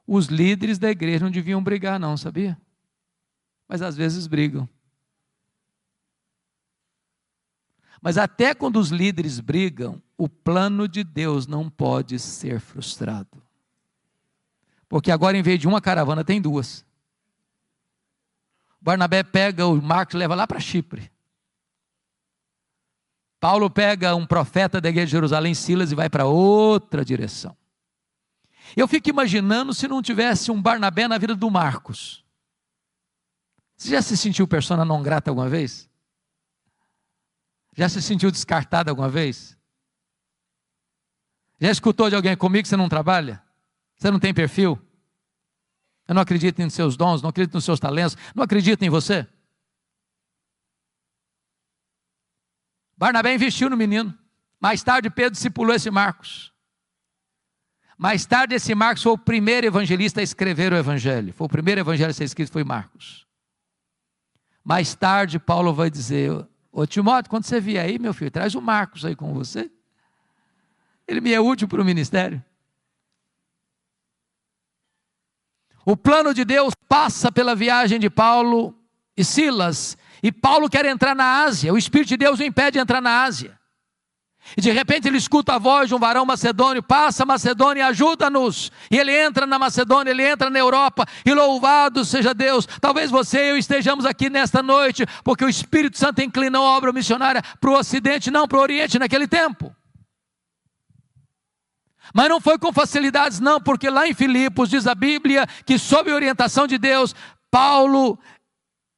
Os líderes da igreja não deviam brigar não, sabia? Mas às vezes brigam. Mas até quando os líderes brigam, o plano de Deus não pode ser frustrado. Porque agora, em vez de uma caravana, tem duas. Barnabé pega o Marcos e leva lá para Chipre. Paulo pega um profeta da igreja de Jerusalém, Silas, e vai para outra direção. Eu fico imaginando se não tivesse um Barnabé na vida do Marcos. Você já se sentiu persona não grata alguma vez? Já se sentiu descartado alguma vez? Já escutou de alguém comigo que você não trabalha? Você não tem perfil? Eu não acredito em seus dons, não acredito nos seus talentos, não acredito em você? Barnabé investiu no menino. Mais tarde Pedro discipulou esse Marcos. Mais tarde esse Marcos foi o primeiro evangelista a escrever o evangelho. Foi o primeiro evangelho a ser escrito, foi Marcos. Mais tarde Paulo vai dizer: ô Timóteo, quando você vier aí, meu filho, traz o Marcos aí com você. Ele me é útil para o ministério. O plano de Deus passa pela viagem de Paulo e Silas. E Paulo quer entrar na Ásia. O Espírito de Deus o impede de entrar na Ásia. E de repente ele escuta a voz de um varão macedônio: passa Macedônia, ajuda-nos. E ele entra na Macedônia, ele entra na Europa, e louvado seja Deus. Talvez você e eu estejamos aqui nesta noite, porque o Espírito Santo inclinou a obra missionária para o Ocidente, não para o Oriente naquele tempo. Mas não foi com facilidades não, porque lá em Filipos diz a Bíblia que sob a orientação de Deus, Paulo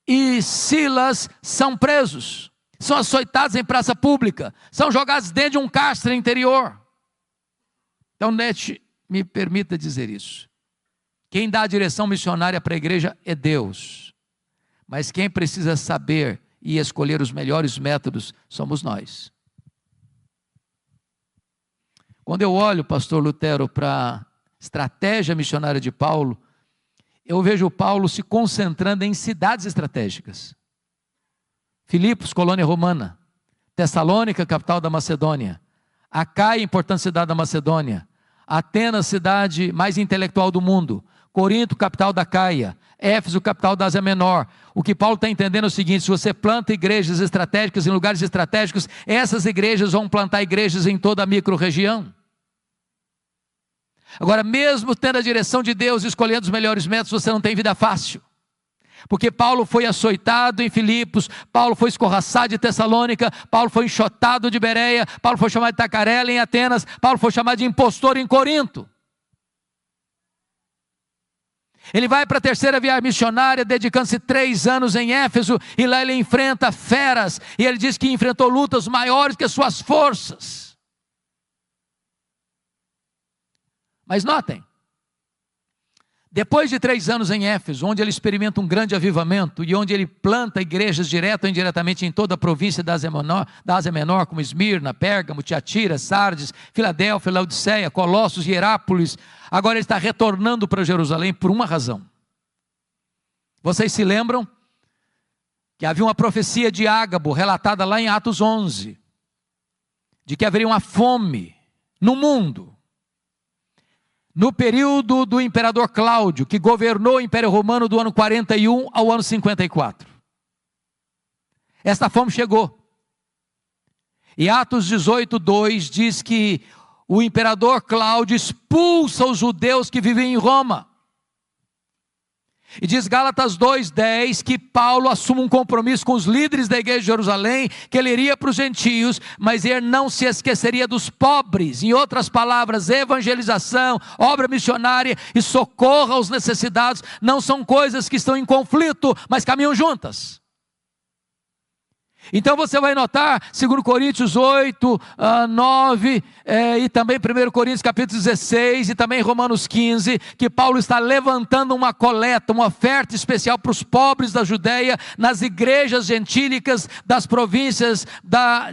e Silas são presos. São açoitados em praça pública, são jogados dentro de um cárcere interior. Então, me permita dizer isso. Quem dá a direção missionária para a igreja é Deus. Mas quem precisa saber e escolher os melhores métodos somos nós. Quando eu olho, pastor Lutero, para a estratégia missionária de Paulo, eu vejo Paulo se concentrando em cidades estratégicas. Filipos, colônia romana. Tessalônica, capital da Macedônia. Acaia, importante cidade da Macedônia. Atenas, cidade mais intelectual do mundo. Corinto, capital da Acaia. Éfeso, capital da Ásia Menor. O que Paulo está entendendo é o seguinte: se você planta igrejas estratégicas em lugares estratégicos, essas igrejas vão plantar igrejas em toda a micro-região. Agora, mesmo tendo a direção de Deus, escolhendo os melhores métodos, você não tem vida fácil. Porque Paulo foi açoitado em Filipos, Paulo foi escorraçado de Tessalônica, Paulo foi enxotado de Bereia, Paulo foi chamado de tacarela em Atenas, Paulo foi chamado de impostor em Corinto. Ele vai para a terceira viagem missionária, dedicando-se 3 anos em Éfeso, e lá ele enfrenta feras, e ele diz que enfrentou lutas maiores que as suas forças. Mas notem, depois de 3 anos em Éfeso, onde ele experimenta um grande avivamento, e onde ele planta igrejas direto ou indiretamente em toda a província da Ásia Menor, como Esmirna, Pérgamo, Tiatira, Sardes, Filadélfia, Laodiceia, Colossos e Hierápolis, agora ele está retornando para Jerusalém por uma razão. Vocês se lembram que havia uma profecia de Ágabo, relatada lá em Atos 11, de que haveria uma fome no mundo, no período do imperador Cláudio, que governou o Império Romano do ano 41 ao ano 54. Esta fome chegou. E Atos 18:2 diz que o imperador Cláudio expulsa os judeus que viviam em Roma. E diz Gálatas 2:10 que Paulo assume um compromisso com os líderes da igreja de Jerusalém, que ele iria para os gentios, mas ele não se esqueceria dos pobres. Em outras palavras, evangelização, obra missionária e socorro aos necessitados não são coisas que estão em conflito, mas caminham juntas. Então você vai notar, 2 Coríntios 8, 9, e também 1 Coríntios capítulo 16, e também Romanos 15, que Paulo está levantando uma coleta, uma oferta especial para os pobres da Judeia, nas igrejas gentílicas das províncias da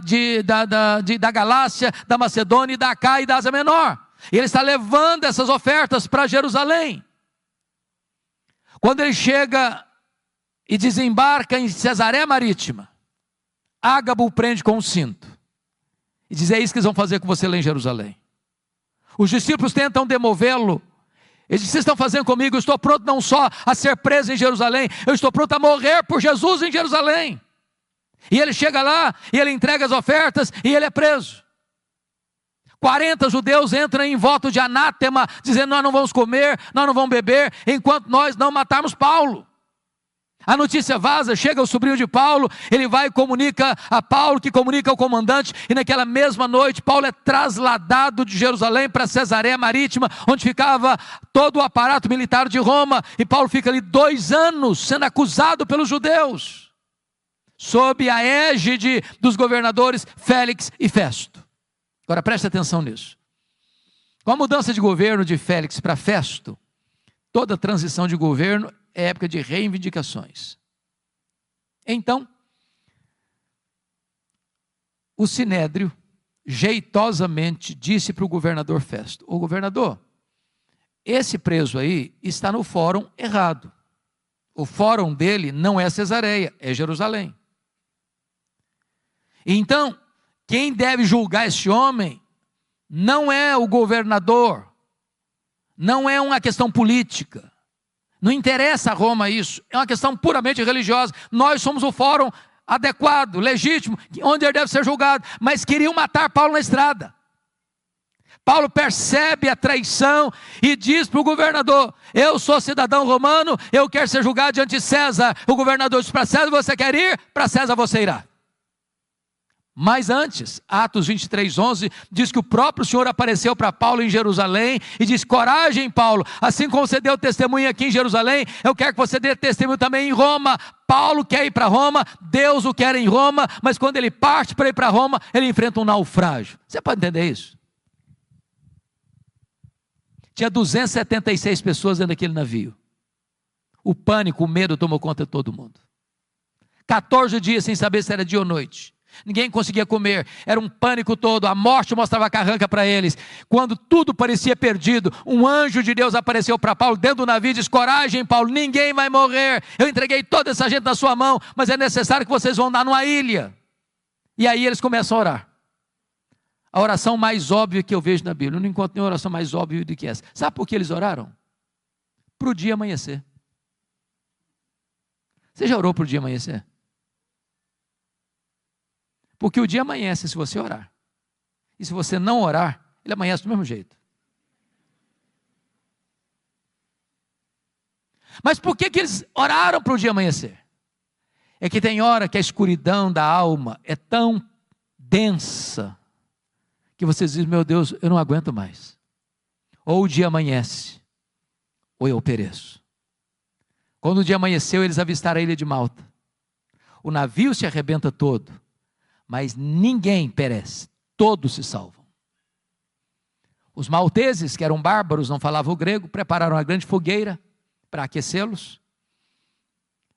Galácia, da Macedônia, e da Acaia e da Ásia Menor. E ele está levando essas ofertas para Jerusalém. Quando ele chega e desembarca em Cesareia Marítima, Ágabo o prende com um cinto e diz: é isso que eles vão fazer com você lá em Jerusalém. Os discípulos tentam demovê-lo. Ele diz: vocês estão fazendo comigo? Eu estou pronto não só a ser preso em Jerusalém, eu estou pronto a morrer por Jesus em Jerusalém. E ele chega lá, e ele entrega as ofertas, e ele é preso. 40 judeus entram em voto de anátema, dizendo: nós não vamos comer, nós não vamos beber, enquanto nós não matarmos Paulo. A notícia vaza, chega o sobrinho de Paulo, ele vai e comunica a Paulo, que comunica ao comandante, e naquela mesma noite Paulo é trasladado de Jerusalém para Cesareia Marítima, onde ficava todo o aparato militar de Roma, e Paulo fica ali 2 anos sendo acusado pelos judeus, sob a égide dos governadores Félix e Festo. Agora preste atenção nisso. Com a mudança de governo de Félix para Festo, toda transição de governo é época de reivindicações. Então, o Sinédrio jeitosamente disse para o governador Festo: ô governador, esse preso aí está no fórum errado. O fórum dele não é Cesareia, é Jerusalém. Então, quem deve julgar esse homem não é o governador, não é uma questão política, não interessa a Roma isso, é uma questão puramente religiosa. Nós somos o fórum adequado, legítimo, onde ele deve ser julgado, mas queriam matar Paulo na estrada. Paulo percebe a traição e diz para o governador: eu sou cidadão romano, eu quero ser julgado diante de César. O governador diz para César: você quer ir? Para César você irá. Mas antes, Atos 23:11, diz que o próprio Senhor apareceu para Paulo em Jerusalém e disse: coragem, Paulo, assim como você deu testemunho aqui em Jerusalém, eu quero que você dê testemunho também em Roma. Paulo quer ir para Roma, Deus o quer em Roma, mas quando ele parte para ir para Roma, ele enfrenta um naufrágio. Você pode entender isso? Tinha 276 pessoas dentro daquele navio. O pânico, o medo tomou conta de todo mundo. 14 dias sem saber se era dia ou noite. Ninguém conseguia comer, era um pânico todo, a morte mostrava a carranca para eles. Quando tudo parecia perdido, um anjo de Deus apareceu para Paulo dentro do navio e disse: coragem, Paulo, ninguém vai morrer, eu entreguei toda essa gente na sua mão, mas é necessário que vocês vão andar numa ilha. E aí eles começam a orar. A oração mais óbvia que eu vejo na Bíblia, eu não encontro nenhuma oração mais óbvia do que essa. Sabe por que eles oraram? Para o dia amanhecer. Você já orou para o dia amanhecer? Porque o dia amanhece se você orar. E se você não orar, ele amanhece do mesmo jeito. Mas por que eles oraram para o dia amanhecer? É que tem hora que a escuridão da alma é tão densa, que você diz: meu Deus, eu não aguento mais. Ou o dia amanhece, ou eu pereço. Quando o dia amanheceu, eles avistaram a ilha de Malta. O navio se arrebenta todo, mas ninguém perece, todos se salvam. Os malteses, que eram bárbaros, não falavam o grego, prepararam uma grande fogueira para aquecê-los.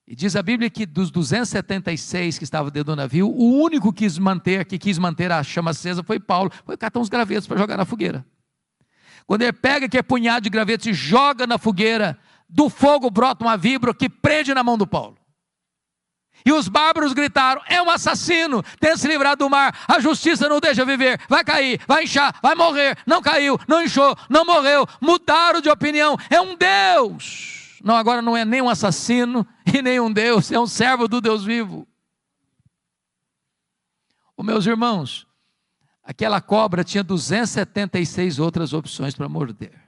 E diz a Bíblia que dos 276 que estavam dentro do navio, o único que quis manter a chama acesa foi Paulo. Foi catar uns gravetos para jogar na fogueira. Quando ele pega aquele punhado de gravetos e joga na fogueira, do fogo brota uma víbora que prende na mão do Paulo. E os bárbaros gritaram: é um assassino, tem se livrado do mar, a justiça não deixa viver, vai cair, vai inchar, vai morrer. Não caiu, não inchou, não morreu, mudaram de opinião, é um Deus. Não, agora não é nem um assassino e nem um Deus, é um servo do Deus vivo. Meus irmãos, aquela cobra tinha 276 outras opções para morder.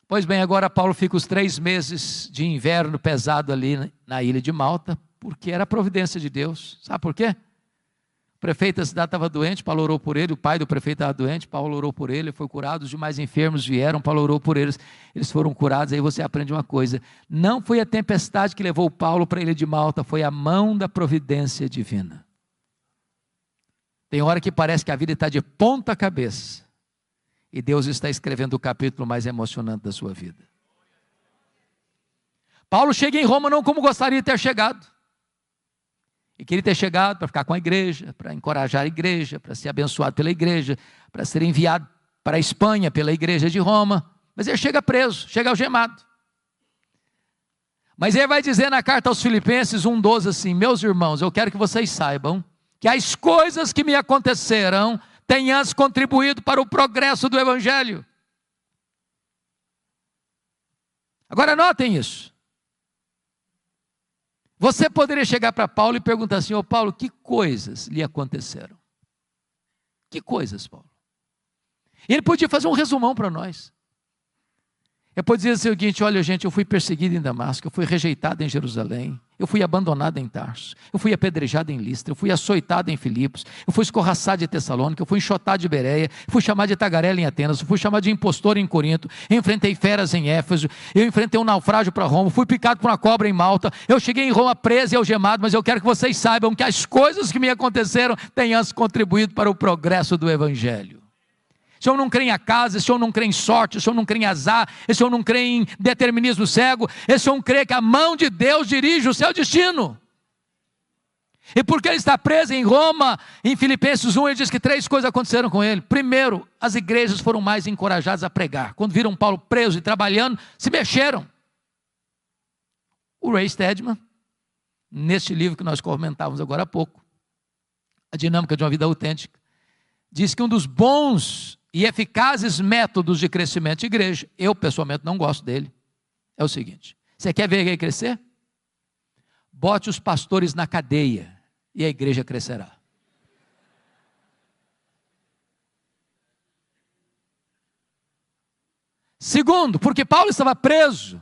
Pois bem, agora Paulo fica os 3 meses de inverno pesado ali na ilha de Malta, porque era a providência de Deus. Sabe por quê? O prefeito da cidade estava doente, Paulo orou por ele, o pai do prefeito estava doente, Paulo orou por ele, foi curado, os demais enfermos vieram, Paulo orou por eles, eles foram curados. Aí você aprende uma coisa: não foi a tempestade que levou Paulo para a ilha de Malta, foi a mão da providência divina. Tem hora que parece que a vida está de ponta cabeça, e Deus está escrevendo o capítulo mais emocionante da sua vida. Paulo chega em Roma não como gostaria de ter chegado. E queria ter chegado para ficar com a igreja, para encorajar a igreja, para ser abençoado pela igreja, para ser enviado para a Espanha pela igreja de Roma. Mas ele chega preso, chega algemado. Mas ele vai dizer na carta aos Filipenses 1,12 assim: meus irmãos, eu quero que vocês saibam que as coisas que me aconteceram têm antes contribuído para o progresso do Evangelho. Agora notem isso. Você poderia chegar para Paulo e perguntar assim: ô Paulo, que coisas lhe aconteceram? Que coisas, Paulo? E ele podia fazer um resumão para nós. Ele podia dizer o seguinte: olha gente, eu fui perseguido em Damasco, eu fui rejeitado em Jerusalém, eu fui abandonado em Tarso, eu fui apedrejado em Listra, eu fui açoitado em Filipos, eu fui escorraçado em Tessalônica, eu fui enxotado de Bereia, fui chamado de tagarela em Atenas, eu fui chamado de impostor em Corinto, eu enfrentei feras em Éfeso, eu enfrentei um naufrágio para Roma, fui picado por uma cobra em Malta, eu cheguei em Roma preso e algemado, mas eu quero que vocês saibam que as coisas que me aconteceram têm antes contribuído para o progresso do Evangelho. Se eu não crê em acaso, se eu não crê em sorte, se eu não crê em azar, se eu não crê em determinismo cego, se eu não crê que a mão de Deus dirige o seu destino. E porque ele está preso em Roma, em Filipenses 1, ele diz que 3 coisas aconteceram com ele. Primeiro, as igrejas foram mais encorajadas a pregar. Quando viram Paulo preso e trabalhando, se mexeram. O Ray Stedman, neste livro que nós comentávamos agora há pouco, A Dinâmica de uma Vida Autêntica, diz que um dos bons e eficazes métodos de crescimento de igreja, eu pessoalmente não gosto dele, é o seguinte: você quer ver a igreja crescer? Bote os pastores na cadeia e a igreja crescerá. Segundo, porque Paulo estava preso,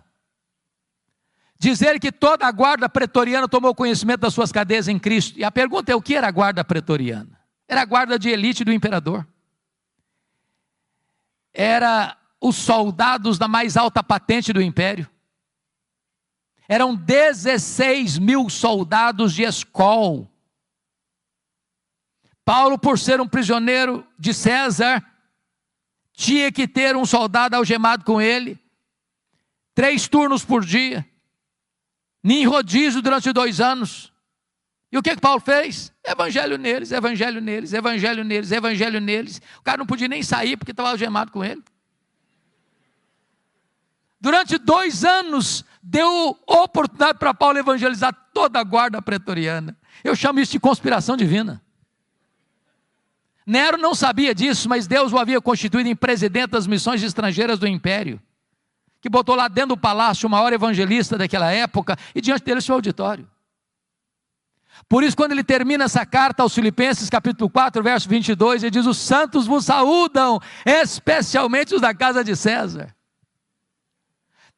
dizer que toda a guarda pretoriana tomou conhecimento das suas cadeias em Cristo. E a pergunta é: o que era a guarda pretoriana? Era a guarda de elite do imperador. Era os soldados da mais alta patente do império. Eram 16 mil soldados de escol. Paulo, por ser um prisioneiro de César, tinha que ter um soldado algemado com ele, 3 turnos por dia, em rodízio durante 2 anos. E o que Paulo fez? Evangelho neles, evangelho neles, evangelho neles, evangelho neles. O cara não podia nem sair porque estava algemado com ele. Durante 2 anos, deu oportunidade para Paulo evangelizar toda a guarda pretoriana. Eu chamo isso de conspiração divina. Nero não sabia disso, mas Deus o havia constituído em presidente das missões estrangeiras do império, que botou lá dentro do palácio o maior evangelista daquela época, e diante dele seu auditório. Por isso, quando ele termina essa carta aos Filipenses, capítulo 4, verso 22, ele diz: os santos vos saúdam, especialmente os da casa de César.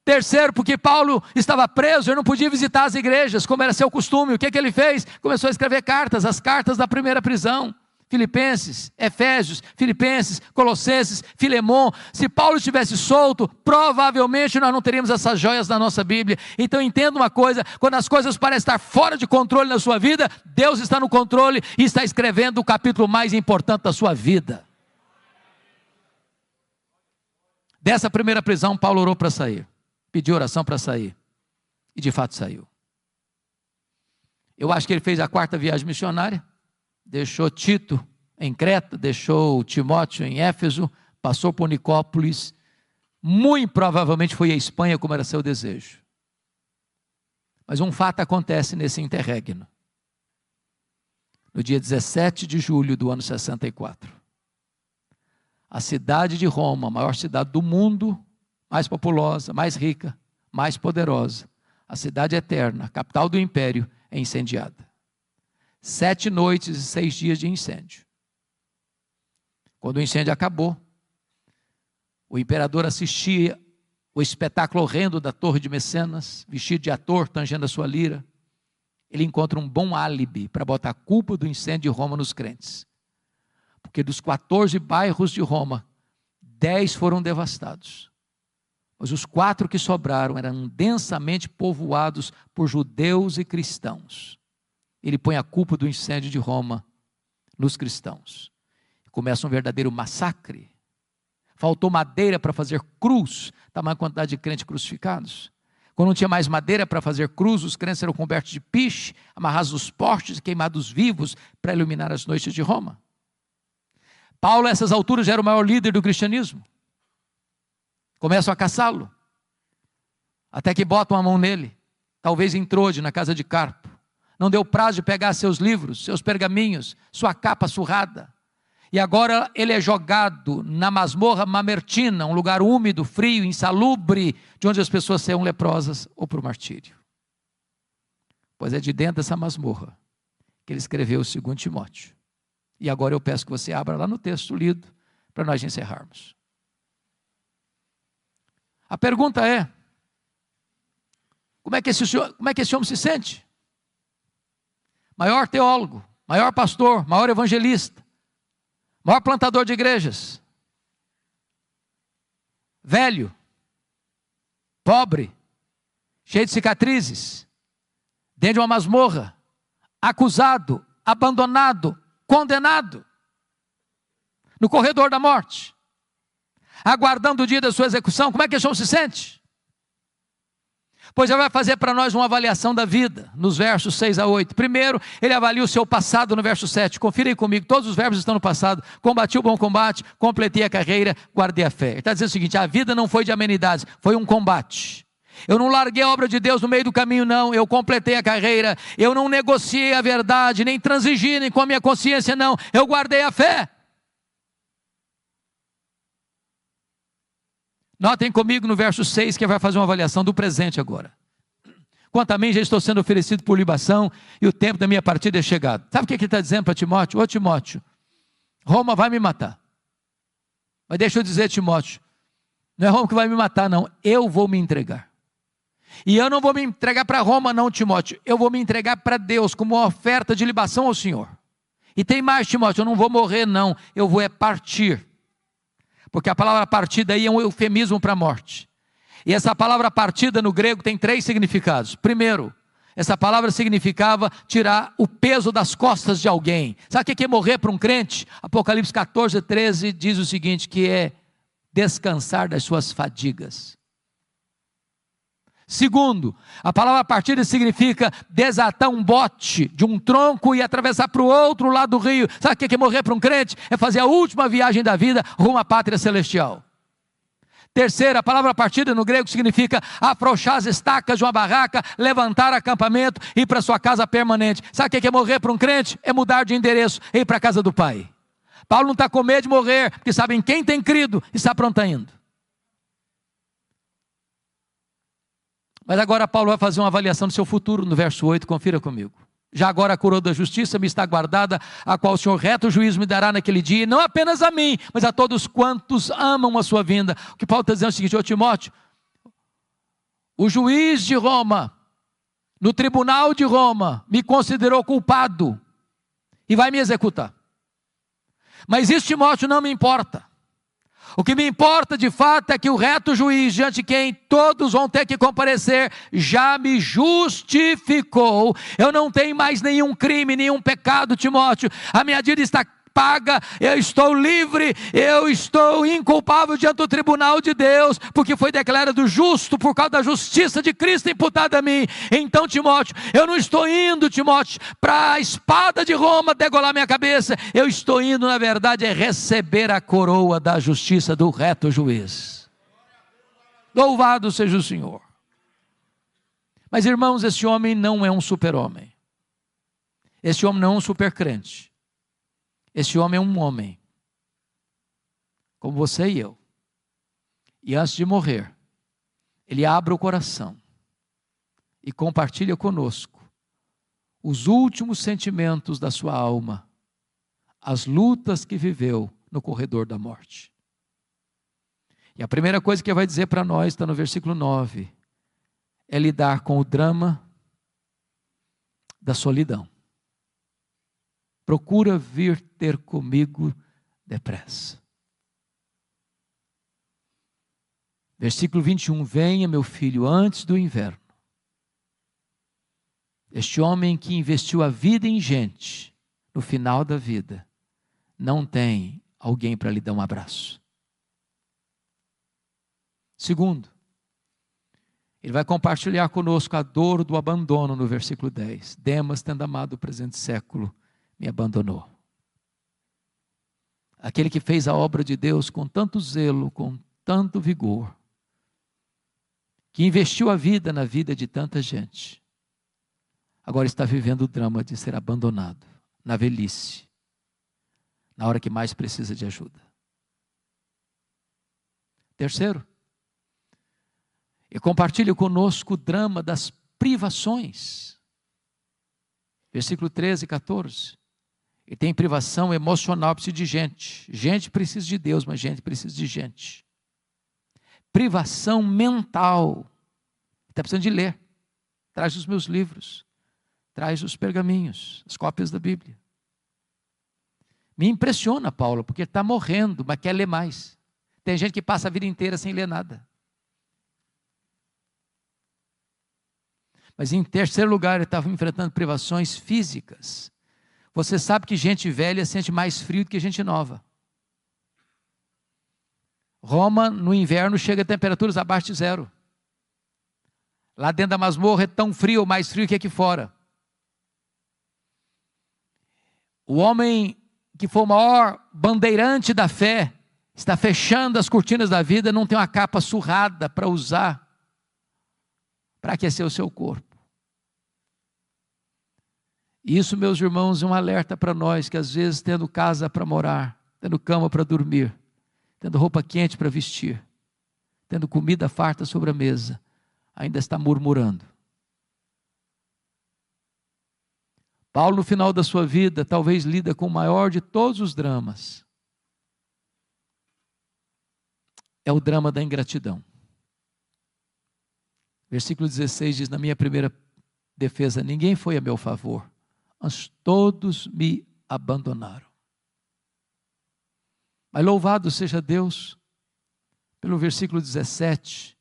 Terceiro, porque Paulo estava preso, ele não podia visitar as igrejas, como era seu costume. O que ele fez? Começou a escrever cartas, as cartas da primeira prisão. Filipenses, Efésios, Filipenses, Colossenses, Filemon. Se Paulo estivesse solto, provavelmente nós não teríamos essas joias na nossa Bíblia. Então entenda uma coisa: quando as coisas parecem estar fora de controle na sua vida, Deus está no controle e está escrevendo o capítulo mais importante da sua vida. Dessa primeira prisão, Paulo orou para sair, pediu oração para sair, e de fato saiu. Eu acho que ele fez a 4ª viagem missionária. Deixou Tito em Creta, deixou Timóteo em Éfeso, passou por Nicópolis, muito provavelmente foi à Espanha, como era seu desejo. Mas um fato acontece nesse interregno. No dia 17 de julho do ano 64, a cidade de Roma, a maior cidade do mundo, mais populosa, mais rica, mais poderosa, a cidade eterna, a capital do império, é incendiada. 7 noites e 6 dias de incêndio. Quando o incêndio acabou, o imperador assistia o espetáculo horrendo da torre de Mecenas, vestido de ator, tangendo a sua lira. Ele encontra um bom álibi para botar a culpa do incêndio de Roma nos crentes. Porque dos 14 bairros de Roma, 10 foram devastados. Mas os 4 que sobraram eram densamente povoados por judeus e cristãos. Ele põe a culpa do incêndio de Roma nos cristãos. Começa um verdadeiro massacre. Faltou madeira para fazer cruz, tamanha quantidade de crentes crucificados. Quando não tinha mais madeira para fazer cruz, os crentes eram cobertos de piche, amarrados nos postes e queimados vivos para iluminar as noites de Roma. Paulo, a essas alturas, já era o maior líder do cristianismo. Começam a caçá-lo, até que botam a mão nele. talvez em Trode, na casa de Carpo. Não deu prazo de pegar seus livros, seus pergaminhos, sua capa surrada. E agora ele é jogado na masmorra mamertina, um lugar úmido, frio, insalubre, de onde as pessoas saiam leprosas ou para o martírio. Pois é de dentro dessa masmorra que ele escreveu o 2 Timóteo. E agora eu peço que você abra lá no texto lido, para nós encerrarmos. A pergunta é, como é que esse homem se sente? Maior teólogo, maior pastor, maior evangelista, maior plantador de igrejas, velho, pobre, cheio de cicatrizes, dentro de uma masmorra, acusado, abandonado, condenado, no corredor da morte, aguardando o dia da sua execução. Como é que esse homem se sente? Pois ele vai fazer para nós uma avaliação da vida, nos versos 6 a 8. Primeiro, ele avalia o seu passado no verso 7. Confira aí comigo, todos os verbos estão no passado. Combati o bom combate, completei a carreira, guardei a fé. Ele está dizendo o seguinte, a vida não foi de amenidades, foi um combate. Eu não larguei a obra de Deus no meio do caminho, não. Eu completei a carreira, eu não negociei a verdade, nem transigi, nem com a minha consciência, não. Eu guardei a fé. Notem comigo no verso 6, que vai fazer uma avaliação do presente agora. Quanto a mim, já estou sendo oferecido por libação, e o tempo da minha partida é chegado. Sabe o que ele está dizendo para Timóteo? Ô Timóteo, Roma vai me matar. Mas deixa eu dizer, Timóteo, não é Roma que vai me matar, não. Eu vou me entregar. E eu não vou me entregar para Roma, não, Timóteo. Eu vou me entregar para Deus, como uma oferta de libação ao Senhor. E tem mais, Timóteo, eu não vou morrer, não. Eu vou partir. Porque a palavra partida aí é um eufemismo para a morte. E essa palavra partida no grego tem 3 significados. Primeiro, essa palavra significava tirar o peso das costas de alguém. Sabe o que é morrer para um crente? Apocalipse 14, 13 diz o seguinte, que é descansar das suas fadigas. Segundo, a palavra partida significa desatar um bote de um tronco e atravessar para o outro lado do rio. Sabe o que é morrer para um crente? É fazer a última viagem da vida rumo à pátria celestial. Terceiro, a palavra partida no grego significa afrouxar as estacas de uma barraca, levantar acampamento e ir para sua casa permanente. Sabe o que é morrer para um crente? É mudar de endereço e ir para a casa do Pai. Paulo não está com medo de morrer, porque sabe em quem tem crido e está pronto indo. Mas agora Paulo vai fazer uma avaliação do seu futuro no verso 8, confira comigo. Já agora a coroa da justiça me está guardada, a qual o Senhor reto juízo me dará naquele dia, e não apenas a mim, mas a todos quantos amam a sua vinda. O que Paulo está dizendo é o seguinte, ô Timóteo, o juiz de Roma, no tribunal de Roma, me considerou culpado, e vai me executar. Mas isso, Timóteo, não me importa. O que me importa de fato é que o reto juiz, diante de quem todos vão ter que comparecer, já me justificou. Eu não tenho mais nenhum crime, nenhum pecado, Timóteo. A minha dívida está paga, eu estou livre, eu estou inculpável diante do tribunal de Deus, porque foi declarado justo por causa da justiça de Cristo imputada a mim. Então, Timóteo, eu não estou indo, Timóteo, para a espada de Roma degolar minha cabeça. Eu estou indo, na verdade, é receber a coroa da justiça do reto juiz. Louvado seja o Senhor. Mas, irmãos, esse homem não é um super-homem. Esse homem não é um super-crente. Esse homem é um homem, como você e eu. E antes de morrer, ele abre o coração e compartilha conosco os últimos sentimentos da sua alma, as lutas que viveu no corredor da morte. E a primeira coisa que ele vai dizer para nós, está no versículo 9, é lidar com o drama da solidão. Procura vir ter comigo depressa. Versículo 21, venha meu filho antes do inverno. Este homem que investiu a vida em gente, no final da vida, não tem alguém para lhe dar um abraço. Segundo, ele vai compartilhar conosco a dor do abandono no versículo 10. Demas, tendo amado o presente século, me abandonou. Aquele que fez a obra de Deus com tanto zelo, com tanto vigor, que investiu a vida na vida de tanta gente, agora está vivendo o drama de ser abandonado na velhice, na hora que mais precisa de ajuda. Terceiro, e compartilhe conosco o drama das privações. Versículo 13 e 14. E tem privação emocional, precisa de gente. Gente precisa de Deus, mas gente precisa de gente. Privação mental. Está precisando de ler. Traz os meus livros. Traz os pergaminhos, as cópias da Bíblia. Me impressiona, Paulo, porque está morrendo, mas quer ler mais. Tem gente que passa a vida inteira sem ler nada. Mas em terceiro lugar, ele estava enfrentando privações físicas. Você sabe que gente velha sente mais frio do que gente nova. Roma, no inverno, chega a temperaturas abaixo de zero. Lá dentro da masmorra é tão frio ou mais frio que aqui fora. O homem que foi o maior bandeirante da fé, está fechando as cortinas da vida, não tem uma capa surrada para usar, para aquecer o seu corpo. Isso, meus irmãos, é um alerta para nós, que às vezes tendo casa para morar, tendo cama para dormir, tendo roupa quente para vestir, tendo comida farta sobre a mesa, ainda está murmurando. Paulo, no final da sua vida, talvez lida com o maior de todos os dramas. É o drama da ingratidão. Versículo 16 diz: na minha primeira defesa, ninguém foi a meu favor, mas todos me abandonaram. Mas louvado seja Deus, pelo versículo 17,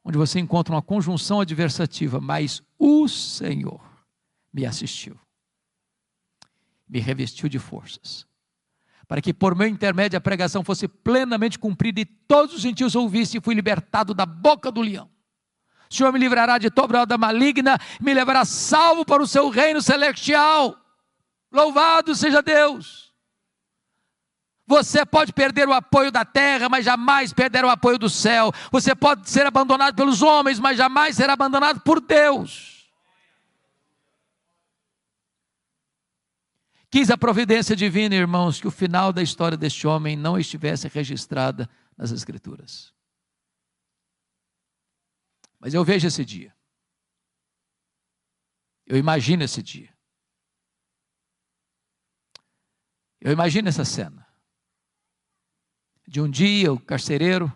onde você encontra uma conjunção adversativa, mas o Senhor me assistiu, me revestiu de forças, para que por meu intermédio a pregação fosse plenamente cumprida e todos os gentios ouvissem, e fui libertado da boca do leão. O Senhor me livrará de toda obra maligna, me levará salvo para o seu reino celestial. Louvado seja Deus. Você pode perder o apoio da terra, mas jamais perder o apoio do céu. Você pode ser abandonado pelos homens, mas jamais será abandonado por Deus. Quis a providência divina, irmãos, que o final da história deste homem não estivesse registrada nas Escrituras. Mas eu vejo esse dia. Eu imagino esse dia. Eu imagino essa cena. De um dia o carcereiro,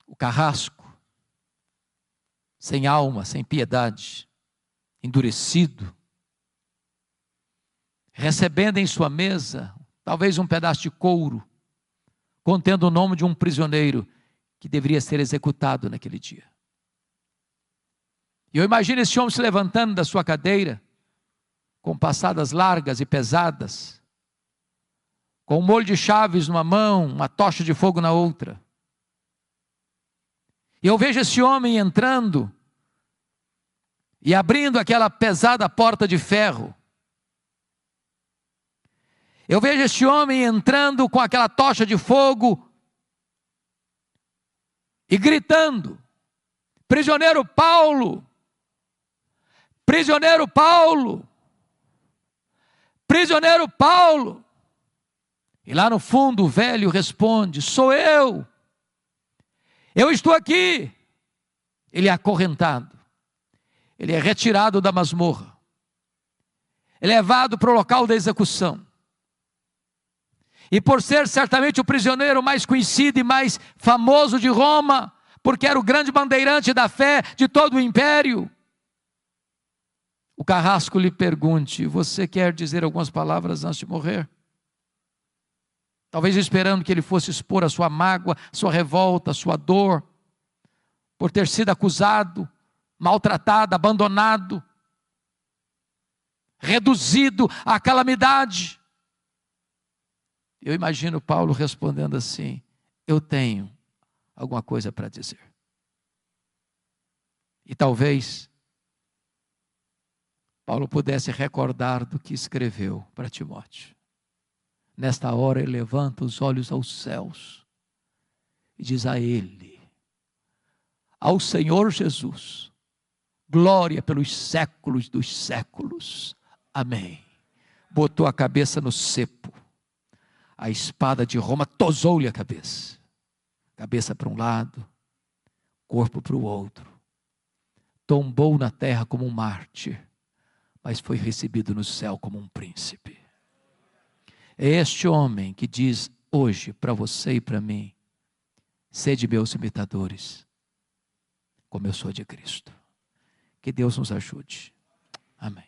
o carrasco, sem alma, sem piedade, endurecido, recebendo em sua mesa, talvez um pedaço de couro, contendo o nome de um prisioneiro que deveria ser executado naquele dia. E eu imagino esse homem se levantando da sua cadeira, com passadas largas e pesadas, com um molho de chaves numa mão, uma tocha de fogo na outra. E eu vejo esse homem entrando e abrindo aquela pesada porta de ferro. Eu vejo esse homem entrando com aquela tocha de fogo e gritando: prisioneiro Paulo, prisioneiro Paulo, prisioneiro Paulo. E lá no fundo o velho responde: sou eu estou aqui. Ele é acorrentado, ele é retirado da masmorra, é levado para o local da execução. E por ser certamente o prisioneiro mais conhecido e mais famoso de Roma, porque era o grande bandeirante da fé de todo o império, o carrasco lhe pergunte: você quer dizer algumas palavras antes de morrer? Talvez esperando que ele fosse expor a sua mágoa, sua revolta, sua dor, por ter sido acusado, maltratado, abandonado, reduzido à calamidade. Eu imagino Paulo respondendo assim: eu tenho alguma coisa para dizer. E talvez Paulo pudesse recordar do que escreveu para Timóteo. Nesta hora ele levanta os olhos aos céus e diz a ele: ao Senhor Jesus, glória pelos séculos dos séculos. Amém. Botou a cabeça no cepo, a espada de Roma tosou-lhe a cabeça para um lado, corpo para o outro, tombou na terra como um mártir, mas foi recebido no céu como um príncipe. É este homem que diz hoje para você e para mim: sede meus imitadores, como eu sou de Cristo. Que Deus nos ajude. Amém.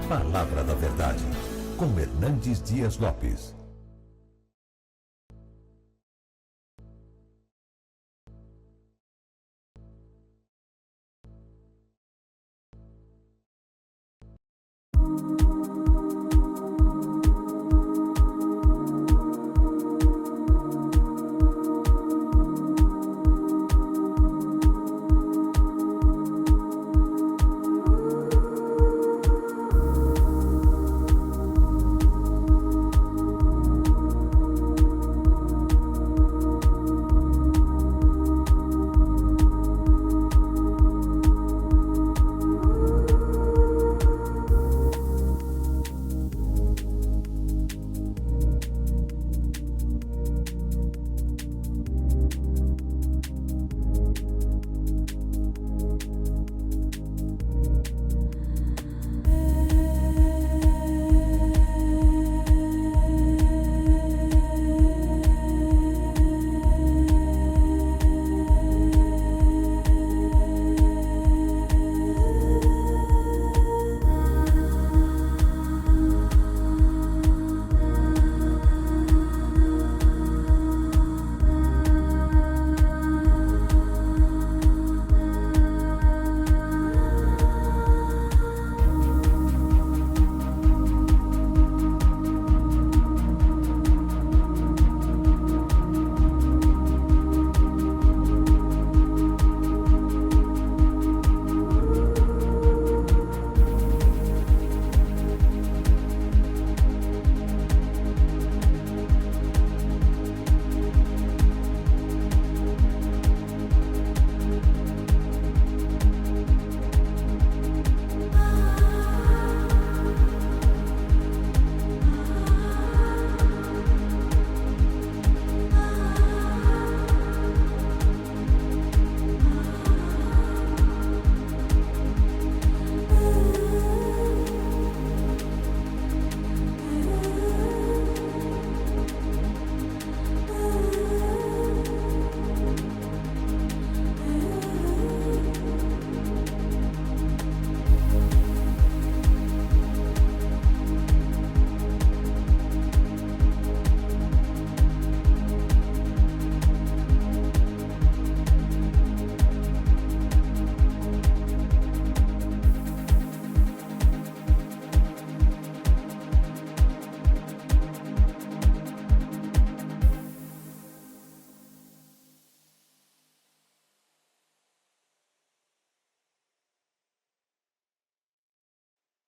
Palavra da Verdade, com Hernandes Dias Lopes.